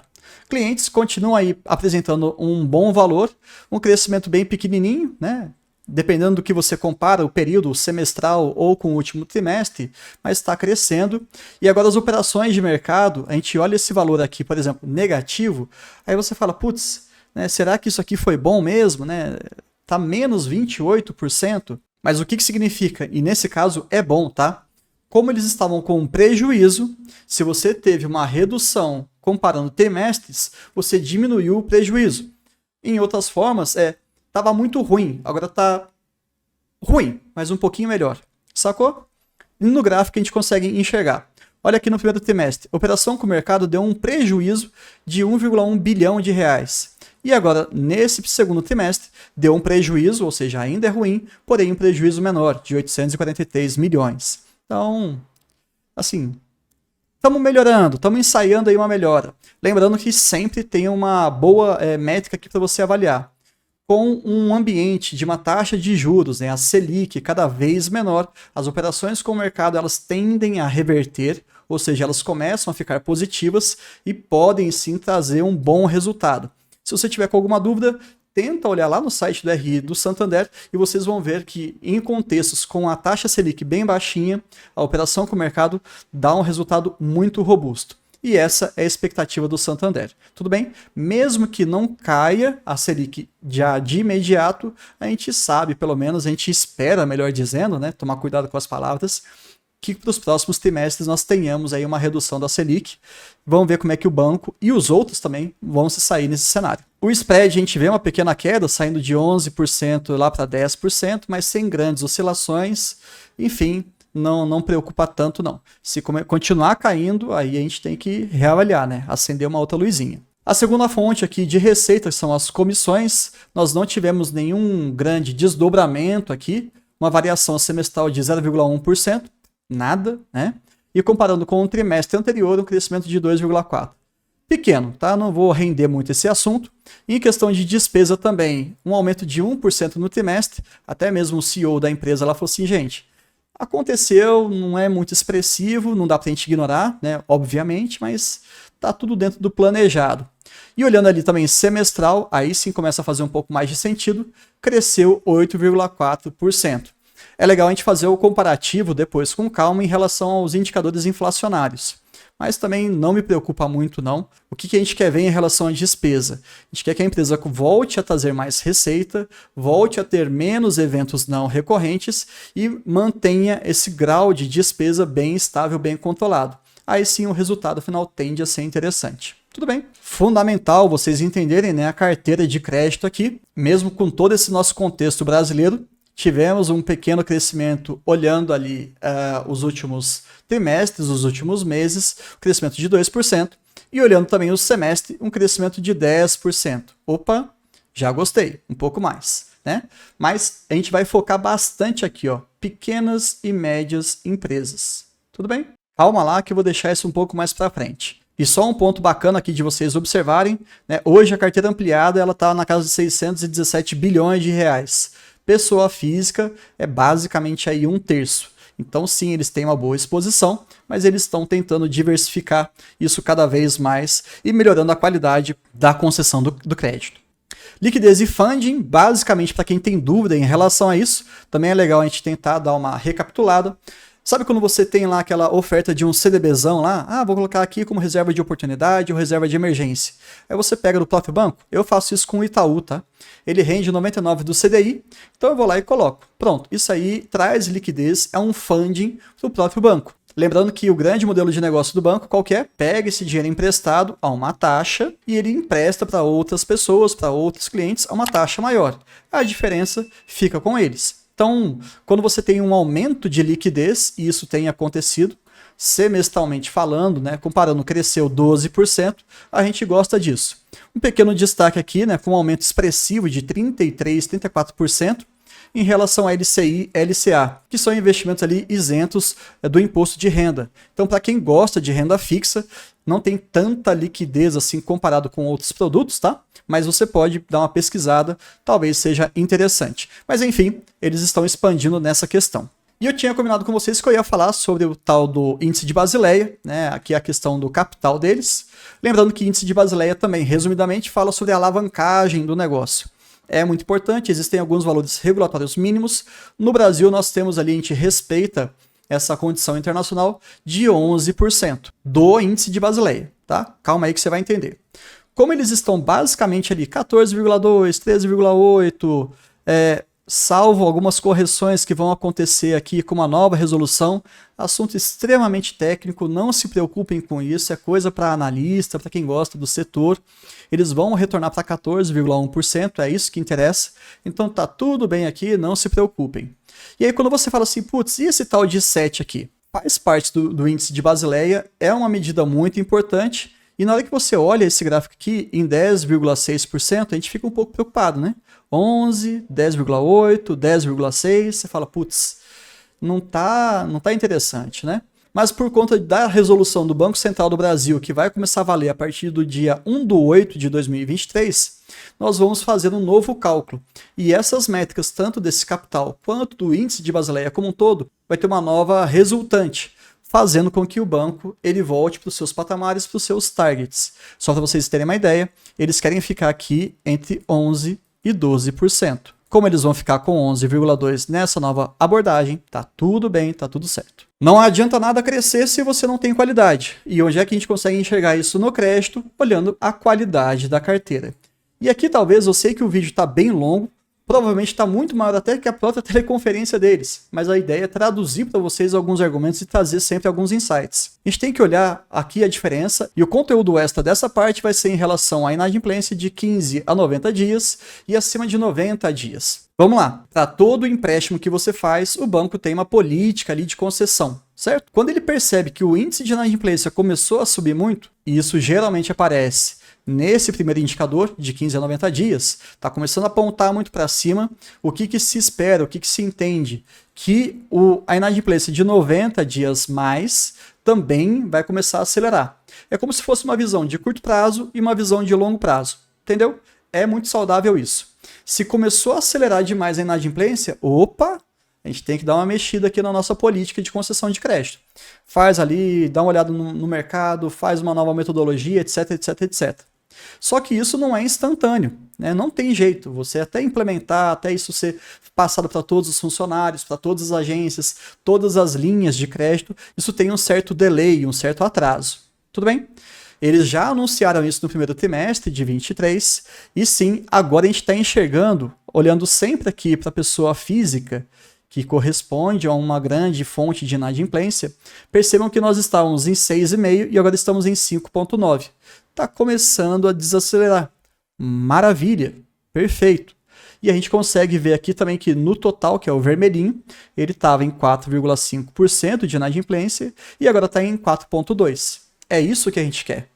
Clientes continuam aí apresentando um bom valor, um crescimento bem pequenininho, né? Dependendo do que você compara, o período semestral ou com o último trimestre, mas está crescendo. E agora as operações de mercado, a gente olha esse valor aqui, por exemplo, negativo, aí você fala, putz, né, será que isso aqui foi bom mesmo? Né? Tá menos 28%, mas o que significa? E nesse caso é bom, tá? Como eles estavam com um prejuízo, se você teve uma redução comparando trimestres, você diminuiu o prejuízo. Em outras formas, estava muito ruim, agora está ruim, mas um pouquinho melhor. Sacou? E no gráfico a gente consegue enxergar. Olha aqui no primeiro trimestre, a operação com o mercado deu um prejuízo de 1,1 bilhão de reais. E agora, nesse segundo trimestre, deu um prejuízo, ou seja, ainda é ruim, porém um prejuízo menor, de 843 milhões. Então, assim, estamos melhorando, estamos ensaiando aí uma melhora. Lembrando que sempre tem uma boa métrica aqui para você avaliar. Com um ambiente de uma taxa de juros, né, a Selic cada vez menor, as operações com o mercado elas tendem a reverter, ou seja, elas começam a ficar positivas e podem sim trazer um bom resultado. Se você tiver com alguma dúvida, tenta olhar lá no site do RI do Santander e vocês vão ver que em contextos com a taxa Selic bem baixinha, a operação com o mercado dá um resultado muito robusto. E essa é a expectativa do Santander. Tudo bem? Mesmo que não caia a Selic já de imediato, a gente sabe, pelo menos, a gente espera, melhor dizendo, né, tomar cuidado com as palavras, que para os próximos trimestres nós tenhamos aí uma redução da Selic. Vamos ver como é que o banco e os outros também vão se sair nesse cenário. O spread, a gente vê uma pequena queda, saindo de 11% lá para 10%, mas sem grandes oscilações. Enfim, não preocupa tanto não. Se continuar caindo, aí a gente tem que reavaliar, né? Acender uma outra luzinha. A segunda fonte aqui de receita são as comissões. Nós não tivemos nenhum grande desdobramento aqui, uma variação semestral de 0,1%, nada, né? E comparando com o trimestre anterior, um crescimento de 2,4%. Pequeno, tá? Não vou render muito esse assunto. Em questão de despesa também, um aumento de 1% no trimestre, até mesmo o CEO da empresa lá falou assim, gente, Aconteceu, não é muito expressivo, não dá para a gente ignorar, né? Obviamente, mas tá tudo dentro do planejado. E olhando ali também semestral, aí sim começa a fazer um pouco mais de sentido, cresceu 8,4%. É legal a gente fazer o comparativo depois com calma em relação aos indicadores inflacionários. Mas também não me preocupa muito, não. O que a gente quer ver em relação à despesa? A gente quer que a empresa volte a trazer mais receita, volte a ter menos eventos não recorrentes e mantenha esse grau de despesa bem estável, bem controlado. Aí sim o resultado final tende a ser interessante. Tudo bem. Fundamental vocês entenderem, né, a carteira de crédito aqui, mesmo com todo esse nosso contexto brasileiro, tivemos um pequeno crescimento olhando ali os últimos trimestres, os últimos meses, um crescimento de 2%, e olhando também o semestre, um crescimento de 10%. Opa, já gostei, um pouco mais, né? Mas a gente vai focar bastante aqui, ó, pequenas e médias empresas. Tudo bem? Calma lá que eu vou deixar isso um pouco mais para frente. E só um ponto bacana aqui de vocês observarem, né? Hoje a carteira ampliada ela está na casa de 617 bilhões de reais. Pessoa física é basicamente aí 1/3. Então sim, eles têm uma boa exposição, mas eles estão tentando diversificar isso cada vez mais e melhorando a qualidade da concessão do crédito. Liquidez e funding, basicamente para quem tem dúvida em relação a isso, também é legal a gente tentar dar uma recapitulada. Sabe quando você tem lá aquela oferta de um CDBzão lá? Ah, vou colocar aqui como reserva de oportunidade ou reserva de emergência. Aí você pega do próprio banco. Eu faço isso com o Itaú, tá? Ele rende 99 do CDI, então eu vou lá e coloco. Pronto, isso aí traz liquidez, é um funding do próprio banco. Lembrando que o grande modelo de negócio do banco, qual que é? Pega esse dinheiro emprestado a uma taxa e ele empresta para outras pessoas, para outros clientes, a uma taxa maior. A diferença fica com eles. Então, quando você tem um aumento de liquidez, e isso tem acontecido, semestralmente falando, né, comparando, cresceu 12%, a gente gosta disso. Um pequeno destaque aqui, né, com um aumento expressivo de 33%, 34%, em relação a LCI e LCA, que são investimentos ali isentos do imposto de renda. Então, para quem gosta de renda fixa, não tem tanta liquidez assim comparado com outros produtos, tá? Mas você pode dar uma pesquisada, talvez seja interessante. Mas enfim, eles estão expandindo nessa questão. E eu tinha combinado com vocês que eu ia falar sobre o tal do índice de Basileia, né? Aqui é a questão do capital deles. Lembrando que índice de Basileia também, resumidamente, fala sobre a alavancagem do negócio. É muito importante, existem alguns valores regulatórios mínimos. No Brasil, nós temos ali, a gente respeita essa condição internacional de 11% do índice de Basileia, tá? Calma aí que você vai entender. Como eles estão basicamente ali 14,2, 13,8, salvo algumas correções que vão acontecer aqui com uma nova resolução, assunto extremamente técnico, não se preocupem com isso, é coisa para analista, para quem gosta do setor. Eles vão retornar para 14,1%, é isso que interessa. Então tá tudo bem aqui, não se preocupem. E aí quando você fala assim, putz, e esse tal de 7 aqui? Faz parte do índice de Basileia, é uma medida muito importante, e na hora que você olha esse gráfico aqui em 10,6%, a gente fica um pouco preocupado, né? 11, 10,8, 10,6, você fala, putz, não tá interessante, né? Mas por conta da resolução do Banco Central do Brasil, que vai começar a valer a partir do dia 1/8 de 2023, nós vamos fazer um novo cálculo. E essas métricas, tanto desse capital quanto do índice de Basileia como um todo, vai ter uma nova resultante, fazendo com que o banco ele volte para os seus patamares, para os seus targets. Só para vocês terem uma ideia, eles querem ficar aqui entre 11% e 12%. Como eles vão ficar com 11,2% nessa nova abordagem, tá tudo bem, tá tudo certo. Não adianta nada crescer se você não tem qualidade. E onde é que a gente consegue enxergar isso no crédito? Olhando a qualidade da carteira. E aqui talvez, eu sei que o vídeo está bem longo, provavelmente está muito maior até que a própria teleconferência deles, mas a ideia é traduzir para vocês alguns argumentos e trazer sempre alguns insights. A gente tem que olhar aqui a diferença, e o conteúdo extra dessa parte vai ser em relação à inadimplência de 15 a 90 dias e acima de 90 dias. Vamos lá, para todo empréstimo que você faz, o banco tem uma política ali de concessão, certo? Quando ele percebe que o índice de inadimplência começou a subir muito, e isso geralmente aparece nesse primeiro indicador, de 15 a 90 dias, está começando a apontar muito para cima. O que se espera, o que se entende? Que a inadimplência de 90 dias mais também vai começar a acelerar. É como se fosse uma visão de curto prazo e uma visão de longo prazo. Entendeu? É muito saudável isso. Se começou a acelerar demais a inadimplência, opa, A gente tem que dar uma mexida aqui na nossa política de concessão de crédito. Faz ali, dá uma olhada no mercado, faz uma nova metodologia, etc, etc, etc. Só que isso não é instantâneo, né? Não tem jeito. Você até implementar, até isso ser passado para todos os funcionários, para todas as agências, todas as linhas de crédito, isso tem um certo delay, um certo atraso. Tudo bem? Eles já anunciaram isso no primeiro trimestre de 23, e sim, agora a gente está enxergando, olhando sempre aqui para a pessoa física, que corresponde a uma grande fonte de inadimplência, percebam que nós estávamos em 6,5 e agora estamos em 5,9. Está começando a desacelerar. Maravilha, perfeito. E a gente consegue ver aqui também que no total, que é o vermelhinho, ele estava em 4,5% de inadimplência e agora está em 4,2%. É isso que a gente quer.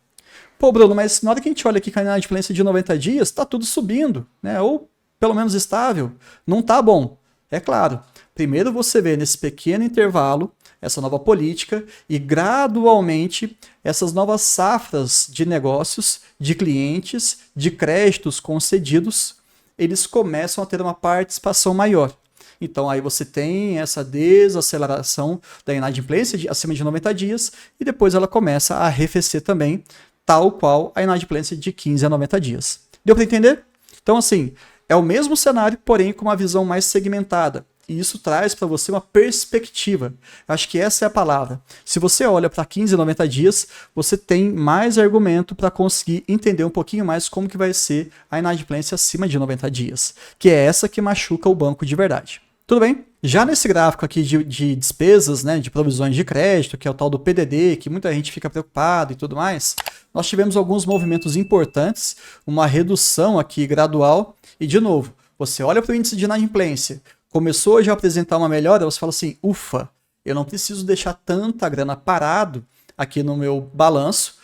Pô, Bruno, mas na hora que a gente olha aqui com a inadimplência de 90 dias, está tudo subindo, né? Ou pelo menos estável. Não está bom. É claro. Primeiro você vê nesse pequeno intervalo essa nova política e gradualmente essas novas safras de negócios, de clientes, de créditos concedidos, eles começam a ter uma participação maior. Então aí você tem essa desaceleração da inadimplência acima de 90 dias e depois ela começa a arrefecer também, tal qual a inadimplência de 15 a 90 dias. Deu para entender? Então assim, é o mesmo cenário, porém com uma visão mais segmentada. E isso traz para você uma perspectiva. Acho que essa é a palavra. Se você olha para 15 a 90 dias, você tem mais argumento para conseguir entender um pouquinho mais como que vai ser a inadimplência acima de 90 dias, que é essa que machuca o banco de verdade. Tudo bem? Já nesse gráfico aqui de despesas, né, de provisões de crédito, que é o tal do PDD, que muita gente fica preocupado e tudo mais, nós tivemos alguns movimentos importantes, uma redução aqui gradual, e de novo, você olha para o índice de inadimplência, começou já a apresentar uma melhora, você fala assim, ufa, eu não preciso deixar tanta grana parado aqui no meu balanço,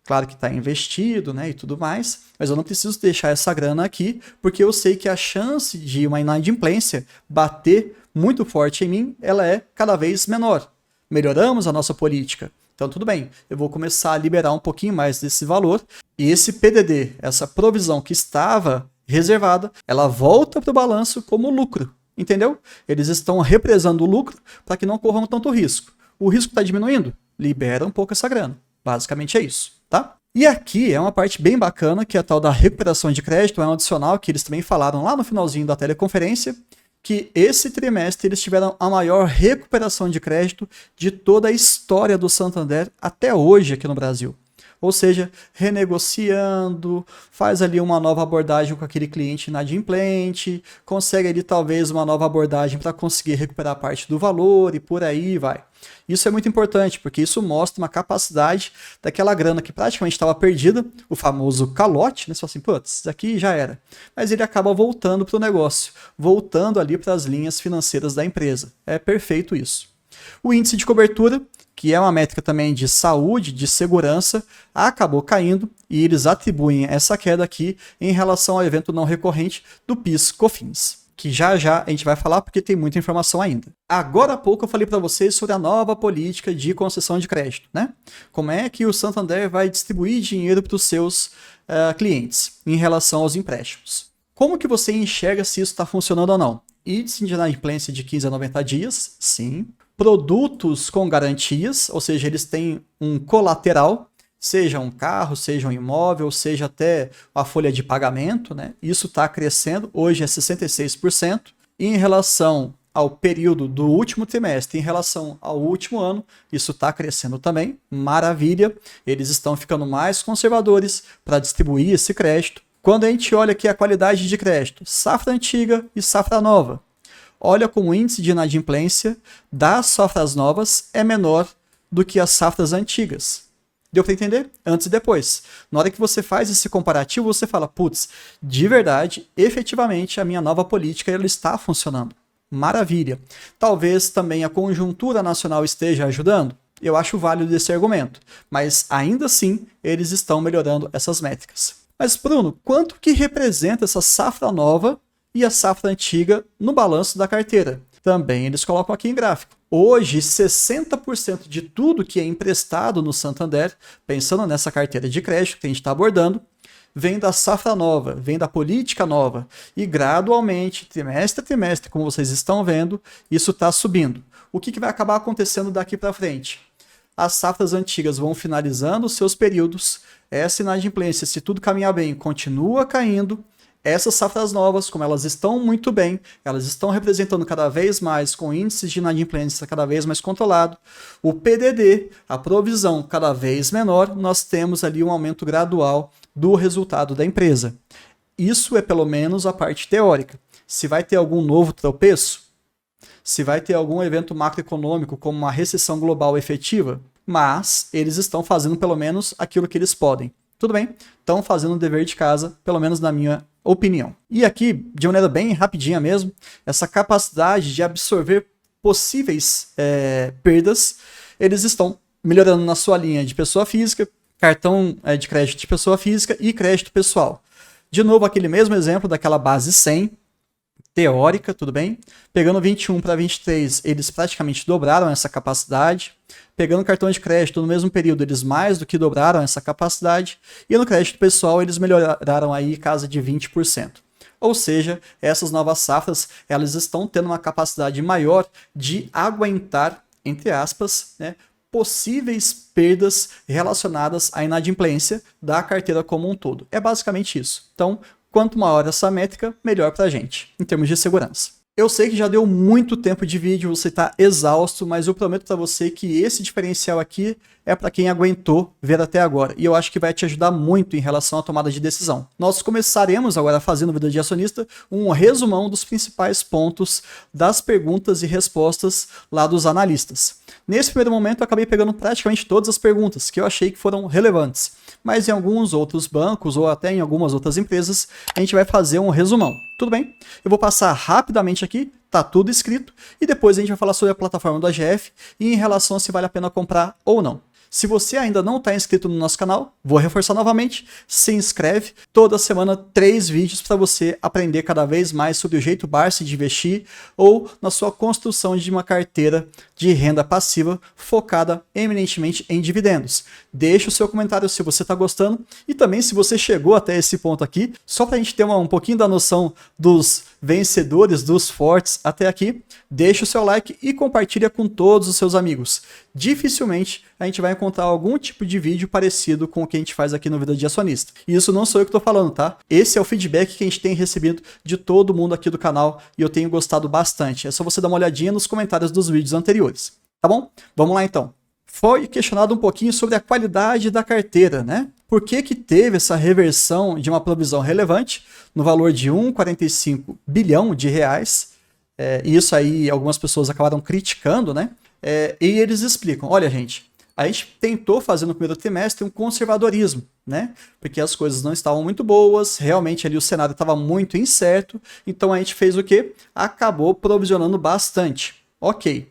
claro que está investido, né, e tudo mais, mas eu não preciso deixar essa grana aqui, porque eu sei que a chance de uma inadimplência bater muito forte em mim, ela é cada vez menor. Melhoramos a nossa política. Então tudo bem, eu vou começar a liberar um pouquinho mais desse valor, e esse PDD, essa provisão que estava reservada, ela volta para o balanço como lucro. Entendeu? Eles estão represando o lucro para que não corram tanto risco. O risco está diminuindo? Libera um pouco essa grana. Basicamente é isso, tá? E aqui é uma parte bem bacana, que é a tal da recuperação de crédito, é um adicional que eles também falaram lá no finalzinho da teleconferência, que esse trimestre eles tiveram a maior recuperação de crédito de toda a história do Santander até hoje aqui no Brasil. Ou seja, renegociando, faz ali uma nova abordagem com aquele cliente inadimplente, consegue ali talvez uma nova abordagem para conseguir recuperar parte do valor e por aí vai. Isso é muito importante, porque isso mostra uma capacidade daquela grana que praticamente estava perdida, o famoso calote, né? Você fala assim, putz, isso aqui já era. Mas ele acaba voltando para o negócio, voltando ali para as linhas financeiras da empresa. É perfeito isso. O índice de cobertura, que é uma métrica também de saúde, de segurança, acabou caindo e eles atribuem essa queda aqui em relação ao evento não recorrente do PIS/COFINS, que já a gente vai falar porque tem muita informação ainda. Agora há pouco eu falei para vocês sobre a nova política de concessão de crédito, né? Como é que o Santander vai distribuir dinheiro para os seus clientes em relação aos empréstimos. Como que você enxerga se isso está funcionando ou não? Índice de inadimplência de 15 a 90 dias, sim. Produtos com garantias, ou seja, eles têm um colateral, seja um carro, seja um imóvel, seja até a folha de pagamento, né? Isso está crescendo, hoje é 66%. E em relação ao período do último trimestre, em relação ao último ano, isso está crescendo também, maravilha. Eles estão ficando mais conservadores para distribuir esse crédito. Quando a gente olha aqui a qualidade de crédito, safra antiga e safra nova, olha como o índice de inadimplência das safras novas é menor do que as safras antigas. Deu para entender? Antes e depois. Na hora que você faz esse comparativo, você fala, putz, de verdade, efetivamente, a minha nova política ela está funcionando. Maravilha. Talvez também a conjuntura nacional esteja ajudando. Eu acho válido esse argumento. Mas ainda assim, eles estão melhorando essas métricas. Mas, Bruno, quanto que representa essa safra nova e a safra antiga no balanço da carteira? Também eles colocam aqui em gráfico. Hoje, 60% de tudo que é emprestado no Santander, pensando nessa carteira de crédito que a gente está abordando, vem da safra nova, vem da política nova. E gradualmente, trimestre a trimestre, como vocês estão vendo, isso está subindo. O que vai acabar acontecendo daqui para frente? As safras antigas vão finalizando os seus períodos, essa inadimplência, se tudo caminhar bem, continua caindo. Essas safras novas, como elas estão muito bem, elas estão representando cada vez mais com índices de inadimplência cada vez mais controlado. O PDD, a provisão cada vez menor, nós temos ali um aumento gradual do resultado da empresa. Isso é pelo menos a parte teórica. Se vai ter algum novo tropeço, se vai ter algum evento macroeconômico como uma recessão global efetiva, mas eles estão fazendo pelo menos aquilo que eles podem. Tudo bem? Estão fazendo o dever de casa, pelo menos na minha opinião. E aqui, de maneira bem rapidinha mesmo, essa capacidade de absorver possíveis perdas, eles estão melhorando na sua linha de pessoa física, cartão de crédito de pessoa física e crédito pessoal. De novo, aquele mesmo exemplo daquela base 100, teórica, tudo bem? Pegando 21 para 23, eles praticamente dobraram essa capacidade. Pegando cartão de crédito no mesmo período, eles mais do que dobraram essa capacidade. E no crédito pessoal, eles melhoraram aí casa de 20%. Ou seja, essas novas safras, elas estão tendo uma capacidade maior de aguentar, entre aspas, né, possíveis perdas relacionadas à inadimplência da carteira como um todo. É basicamente isso. Então, quanto maior essa métrica, melhor para a gente, em termos de segurança. Eu sei que já deu muito tempo de vídeo, você está exausto, mas eu prometo para você que esse diferencial aqui é para quem aguentou ver até agora. E eu acho que vai te ajudar muito em relação à tomada de decisão. Nós começaremos agora fazendo Vida de Acionista um resumão dos principais pontos das perguntas e respostas lá dos analistas. Nesse primeiro momento eu acabei pegando praticamente todas as perguntas que eu achei que foram relevantes. Mas em alguns outros bancos ou até em algumas outras empresas a gente vai fazer um resumão. Tudo bem? Eu vou passar rapidamente aqui, tá tudo escrito, e depois a gente vai falar sobre a plataforma do AGF e em relação a se vale a pena comprar ou não. Se você ainda não está inscrito no nosso canal, vou reforçar novamente, se inscreve. Toda semana 3 vídeos para você aprender cada vez mais sobre o jeito Barsi de investir ou na sua construção de uma carteira de renda passiva focada eminentemente em dividendos. Deixe o seu comentário se você está gostando e também se você chegou até esse ponto aqui, só para a gente ter um pouquinho da noção dos vencedores, dos fortes até aqui. Deixe o seu like e compartilha com todos os seus amigos. Dificilmente a gente vai encontrar algum tipo de vídeo parecido com o que a gente faz aqui no Vida de Acionista. E isso não sou eu que estou falando, tá? Esse é o feedback que a gente tem recebido de todo mundo aqui do canal e eu tenho gostado bastante. É só você dar uma olhadinha nos comentários dos vídeos anteriores. Tá bom? Vamos lá então. Foi questionado um pouquinho sobre a qualidade da carteira, né? Por que que teve essa reversão de uma provisão relevante no valor de 1,45 bilhão de reais? E isso aí algumas pessoas acabaram criticando, né? E eles explicam, olha gente, a gente tentou fazer no primeiro trimestre um conservadorismo, né? Porque as coisas não estavam muito boas, realmente ali o cenário estava muito incerto, então a gente fez o quê? Acabou provisionando bastante. Ok.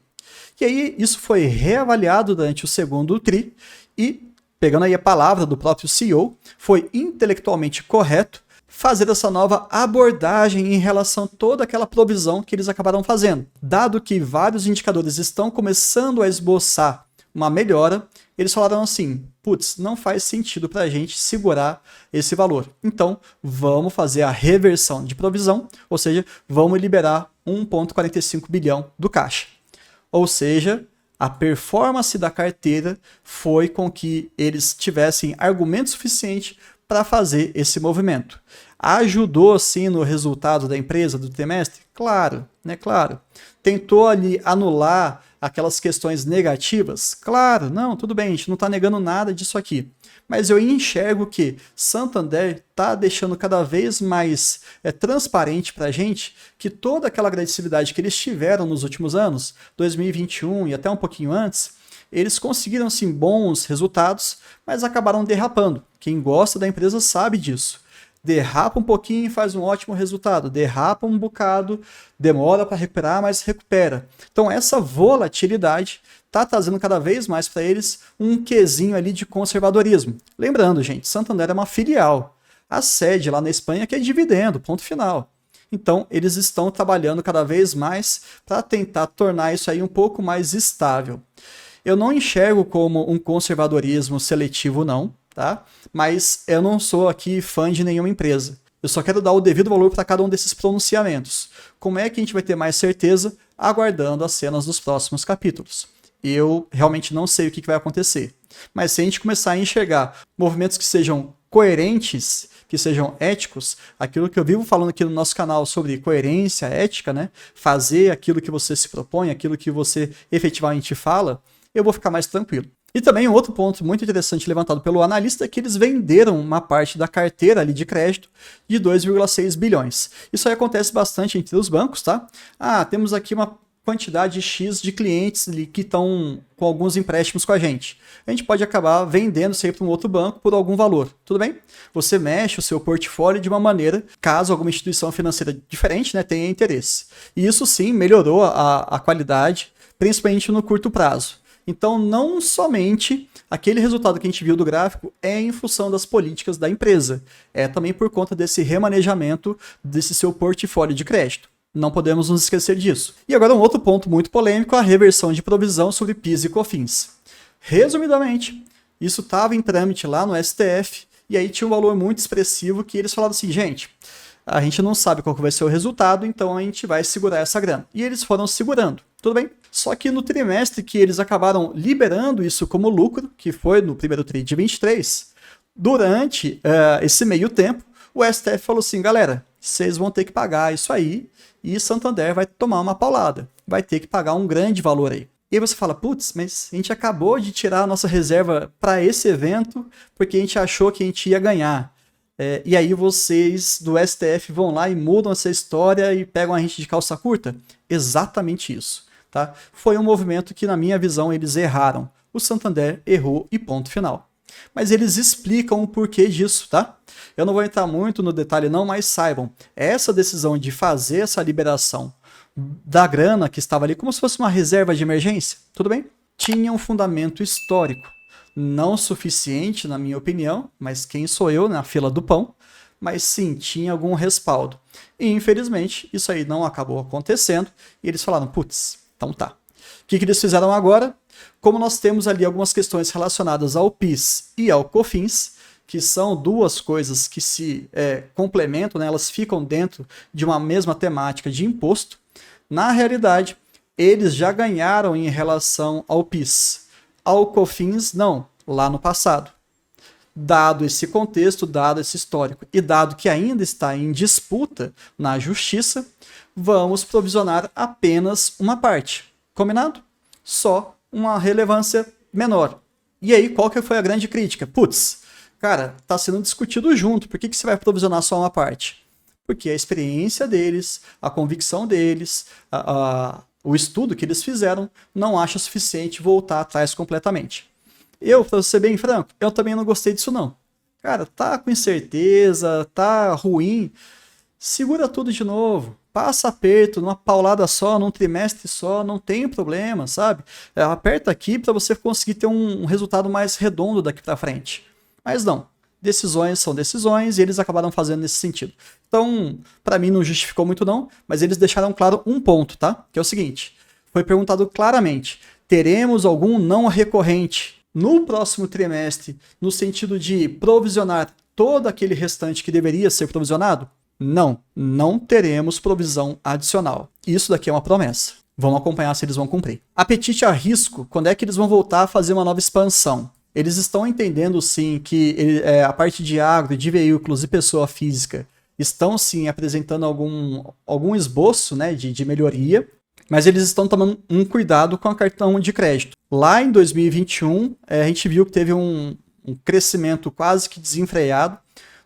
E aí isso foi reavaliado durante o segundo TRI e, pegando aí a palavra do próprio CEO, foi intelectualmente correto fazer essa nova abordagem em relação a toda aquela provisão que eles acabaram fazendo. Dado que vários indicadores estão começando a esboçar uma melhora, eles falaram assim, putz, não faz sentido para a gente segurar esse valor. Então, vamos fazer a reversão de provisão, ou seja, vamos liberar 1,45 bilhão do caixa. Ou seja, a performance da carteira foi com que eles tivessem argumento suficiente para fazer esse movimento. Ajudou sim no resultado da empresa do trimestre? Claro, né? Claro. Tentou ali anular aquelas questões negativas? Claro, não, tudo bem, a gente não está negando nada disso aqui. Mas eu enxergo que Santander está deixando cada vez mais transparente para a gente que toda aquela agressividade que eles tiveram nos últimos anos, 2021 e até um pouquinho antes, eles conseguiram sim bons resultados, mas acabaram derrapando. Quem gosta da empresa sabe disso. Derrapa um pouquinho e faz um ótimo resultado. Derrapa um bocado, demora para recuperar, mas recupera. Então essa volatilidade está trazendo cada vez mais para eles um quesinho ali de conservadorismo. Lembrando, gente, Santander é uma filial. A sede lá na Espanha que é dividendo, ponto final. Então eles estão trabalhando cada vez mais para tentar tornar isso aí um pouco mais estável. Eu não enxergo como um conservadorismo seletivo, não. tá? Mas eu não sou aqui fã de nenhuma empresa. Eu só quero dar o devido valor para cada um desses pronunciamentos. Como é que a gente vai ter mais certeza? Aguardando as cenas dos próximos capítulos. Eu realmente não sei o que vai acontecer. Mas se a gente começar a enxergar movimentos que sejam coerentes, que sejam éticos, aquilo que eu vivo falando aqui no nosso canal sobre coerência, ética, né? Fazer aquilo que você se propõe, aquilo que você efetivamente fala, eu vou ficar mais tranquilo. E também um outro ponto muito interessante levantado pelo analista é que eles venderam uma parte da carteira ali de crédito de 2,6 bilhões. Isso aí acontece bastante entre os bancos, tá? Temos aqui uma quantidade X de clientes ali que estão com alguns empréstimos com a gente. A gente pode acabar vendendo isso aí para um outro banco por algum valor, tudo bem? Você mexe o seu portfólio de uma maneira, caso alguma instituição financeira diferente, né, tenha interesse. E isso sim melhorou a qualidade, principalmente no curto prazo. Então, não somente aquele resultado que a gente viu do gráfico é em função das políticas da empresa, é também por conta desse remanejamento desse seu portfólio de crédito. Não podemos nos esquecer disso. E agora um outro ponto muito polêmico, a reversão de provisão sobre PIS e COFINS. Resumidamente, isso estava em trâmite lá no STF, e aí tinha um valor muito expressivo que eles falaram assim, gente, a gente não sabe qual que vai ser o resultado, então a gente vai segurar essa grana. E eles foram segurando, tudo bem? Só que no trimestre que eles acabaram liberando isso como lucro, que foi no primeiro TRI de 23, durante esse meio tempo, o STF falou assim, galera, vocês vão ter que pagar isso aí, e Santander vai tomar uma paulada, vai ter que pagar um grande valor aí. E aí você fala, putz, mas a gente acabou de tirar a nossa reserva para esse evento porque a gente achou que a gente ia ganhar. E aí vocês do STF vão lá e mudam essa história e pegam a gente de calça curta? Exatamente isso. Tá? Foi um movimento que, na minha visão, eles erraram. O Santander errou e ponto final. Mas eles explicam o porquê disso, tá? Eu não vou entrar muito no detalhe não, mas saibam, essa decisão de fazer essa liberação da grana que estava ali como se fosse uma reserva de emergência, tudo bem? Tinha um fundamento histórico. Não suficiente, na minha opinião, mas quem sou eu na fila do pão? Mas sim, tinha algum respaldo. E infelizmente, isso aí não acabou acontecendo, e eles falaram, putz, então tá. O que eles fizeram agora? Como nós temos ali algumas questões relacionadas ao PIS e ao COFINS, que são duas coisas que se complementam, né? Elas ficam dentro de uma mesma temática de imposto, na realidade, eles já ganharam em relação ao PIS. Ao COFINS, não, lá no passado. Dado esse contexto, dado esse histórico e dado que ainda está em disputa na justiça, vamos provisionar apenas uma parte. Combinado? Só uma relevância menor. E aí, qual que foi a grande crítica? Putz, cara, está sendo discutido junto, por que você vai provisionar só uma parte? Porque a experiência deles, a convicção deles, o estudo que eles fizeram, não acha suficiente voltar atrás completamente. Eu, pra ser bem franco, eu também não gostei disso não. Cara, tá com incerteza, tá ruim, segura tudo de novo. Passa aperto, numa paulada só, num trimestre só, não tem problema, sabe? Aperta aqui para você conseguir ter um resultado mais redondo daqui para frente. Mas não, decisões são decisões e eles acabaram fazendo nesse sentido. Então, para mim não justificou muito não, mas eles deixaram claro um ponto, tá? Que é o seguinte, foi perguntado claramente, teremos algum não recorrente no próximo trimestre, no sentido de provisionar todo aquele restante que deveria ser provisionado? Não, não teremos provisão adicional. Isso daqui é uma promessa. Vamos acompanhar se eles vão cumprir. Apetite a risco, quando é que eles vão voltar a fazer uma nova expansão? Eles estão entendendo sim que a parte de agro, de veículos e pessoa física estão sim apresentando algum esboço, né, de melhoria, mas eles estão tomando um cuidado com a cartão de crédito. Lá em 2021, a gente viu que teve um crescimento quase que desenfreado,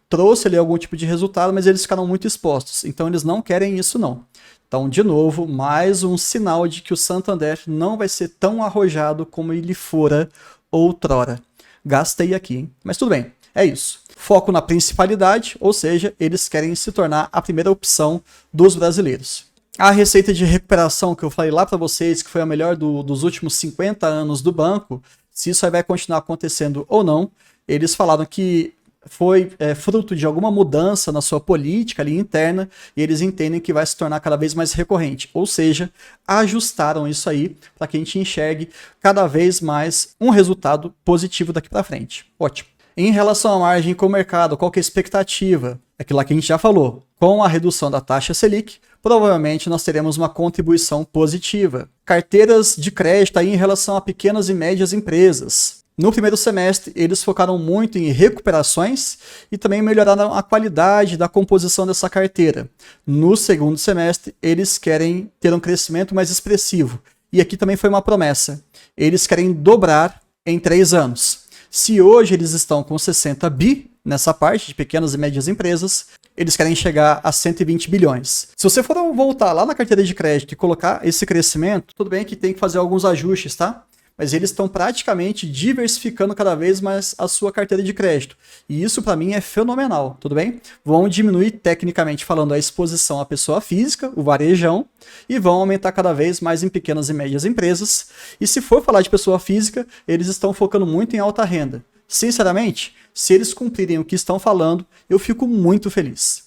trouxe ali algum tipo de resultado, mas eles ficaram muito expostos. Então eles não querem isso não. Então, de novo, mais um sinal de que o Santander não vai ser tão arrojado como ele fora outrora. Gastei aqui, hein? Mas tudo bem, é isso. Foco na principalidade, ou seja, eles querem se tornar a primeira opção dos brasileiros. A receita de recuperação que eu falei lá para vocês, que foi a melhor dos últimos 50 anos do banco, se isso aí vai continuar acontecendo ou não, eles falaram que foi fruto de alguma mudança na sua política ali interna e eles entendem que vai se tornar cada vez mais recorrente. Ou seja, ajustaram isso aí para que a gente enxergue cada vez mais um resultado positivo daqui para frente. Ótimo. Em relação à margem com o mercado, qual que é a expectativa? Aquilo lá que a gente já falou. Com a redução da taxa Selic, provavelmente nós teremos uma contribuição positiva. Carteiras de crédito aí em relação a pequenas e médias empresas. No primeiro semestre, eles focaram muito em recuperações e também melhoraram a qualidade da composição dessa carteira. No segundo semestre, eles querem ter um crescimento mais expressivo. E aqui também foi uma promessa. Eles querem dobrar em 3 anos. Se hoje eles estão com 60 bi nessa parte de pequenas e médias empresas, eles querem chegar a 120 bilhões. Se você for voltar lá na carteira de crédito e colocar esse crescimento, tudo bem que tem que fazer alguns ajustes, tá? Mas eles estão praticamente diversificando cada vez mais a sua carteira de crédito. E isso para mim é fenomenal, tudo bem? Vão diminuir tecnicamente falando a exposição à pessoa física, o varejão, e vão aumentar cada vez mais em pequenas e médias empresas. E se for falar de pessoa física, eles estão focando muito em alta renda. Sinceramente, se eles cumprirem o que estão falando, eu fico muito feliz.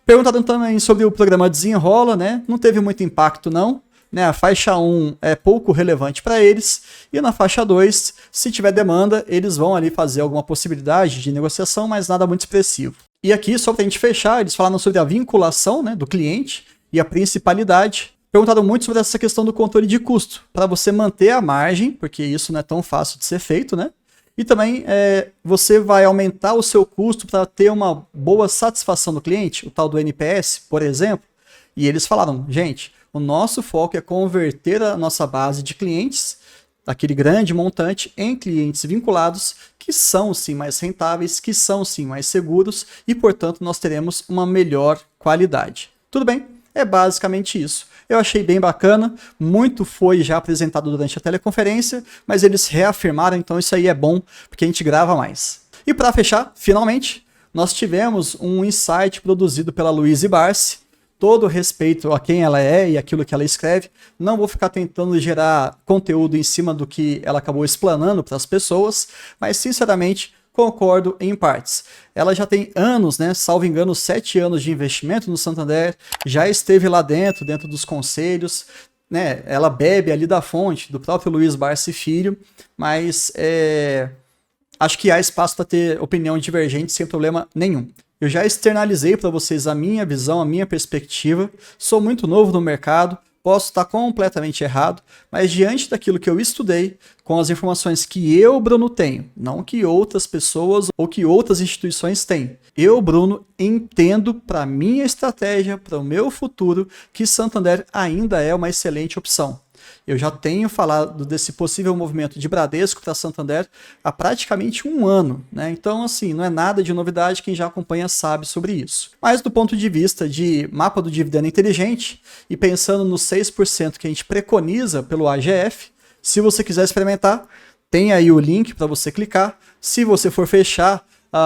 Perguntado também sobre o programa Desenrola, né? Não teve muito impacto não. Né, a faixa 1 é pouco relevante para eles, e na faixa 2, se tiver demanda, eles vão ali fazer alguma possibilidade de negociação, mas nada muito expressivo. E aqui, só para a gente fechar, eles falaram sobre a vinculação, né, do cliente e a principalidade. Perguntaram muito sobre essa questão do controle de custo, para você manter a margem, porque isso não é tão fácil de ser feito, né? E também você vai aumentar o seu custo para ter uma boa satisfação do cliente, o tal do NPS, por exemplo. E eles falaram, gente, o nosso foco é converter a nossa base de clientes, aquele grande montante, em clientes vinculados, que são sim mais rentáveis, que são sim mais seguros e, portanto, nós teremos uma melhor qualidade. Tudo bem? É basicamente isso. Eu achei bem bacana, muito foi já apresentado durante a teleconferência, mas eles reafirmaram, então isso aí é bom, porque a gente grava mais. E para fechar, finalmente, nós tivemos um insight produzido pela Louise Barsi. Todo respeito a quem ela é e aquilo que ela escreve, não vou ficar tentando gerar conteúdo em cima do que ela acabou explanando para as pessoas, mas sinceramente concordo em partes. Ela já tem anos, né, salvo engano, 7 anos de investimento no Santander, já esteve lá dentro dos conselhos, né, ela bebe ali da fonte do próprio Luiz Barsi Filho, mas acho que há espaço para ter opinião divergente sem problema nenhum. Eu já externalizei para vocês a minha visão, a minha perspectiva. Sou muito novo no mercado, posso estar completamente errado, mas diante daquilo que eu estudei, com as informações que eu, Bruno, tenho, não que outras pessoas ou que outras instituições têm. Eu, Bruno, entendo para minha estratégia, para o meu futuro, que Santander ainda é uma excelente opção. Eu já tenho falado desse possível movimento de Bradesco para Santander há praticamente 1 ano, né? Então, assim, não é nada de novidade, quem já acompanha sabe sobre isso. Mas do ponto de vista de mapa do dividendo inteligente e pensando nos 6% que a gente preconiza pelo AGF, se você quiser experimentar, tem aí o link para você clicar. Se você for fechar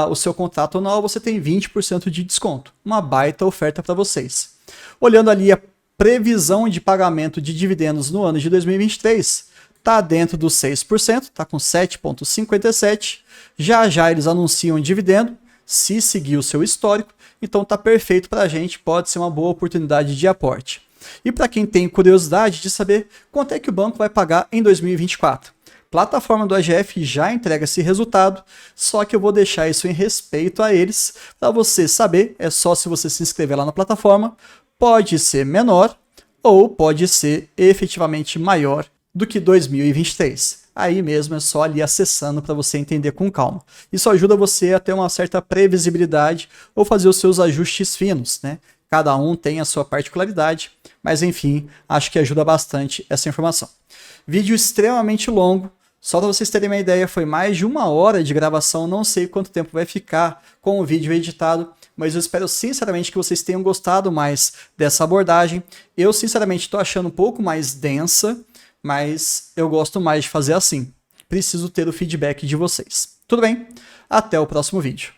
o seu contrato anual, você tem 20% de desconto. Uma baita oferta para vocês. Olhando ali a previsão de pagamento de dividendos no ano de 2023 está dentro dos 6%, está com 7,57%. Já eles anunciam dividendo, se seguir o seu histórico, então está perfeito para a gente, pode ser uma boa oportunidade de aporte. E para quem tem curiosidade de saber quanto é que o banco vai pagar em 2024, plataforma do AGF já entrega esse resultado, só que eu vou deixar isso em respeito a eles. Para você saber, é só se você se inscrever lá na plataforma. Pode ser menor ou pode ser efetivamente maior do que 2023. Aí mesmo é só ali acessando para você entender com calma. Isso ajuda você a ter uma certa previsibilidade ou fazer os seus ajustes finos, né? Cada um tem a sua particularidade, mas enfim, acho que ajuda bastante essa informação. Vídeo extremamente longo. Só para vocês terem uma ideia, foi mais de 1 hora de gravação, não sei quanto tempo vai ficar com o vídeo editado, mas eu espero sinceramente que vocês tenham gostado mais dessa abordagem. Eu sinceramente estou achando um pouco mais densa, mas eu gosto mais de fazer assim. Preciso ter o feedback de vocês. Tudo bem? Até o próximo vídeo.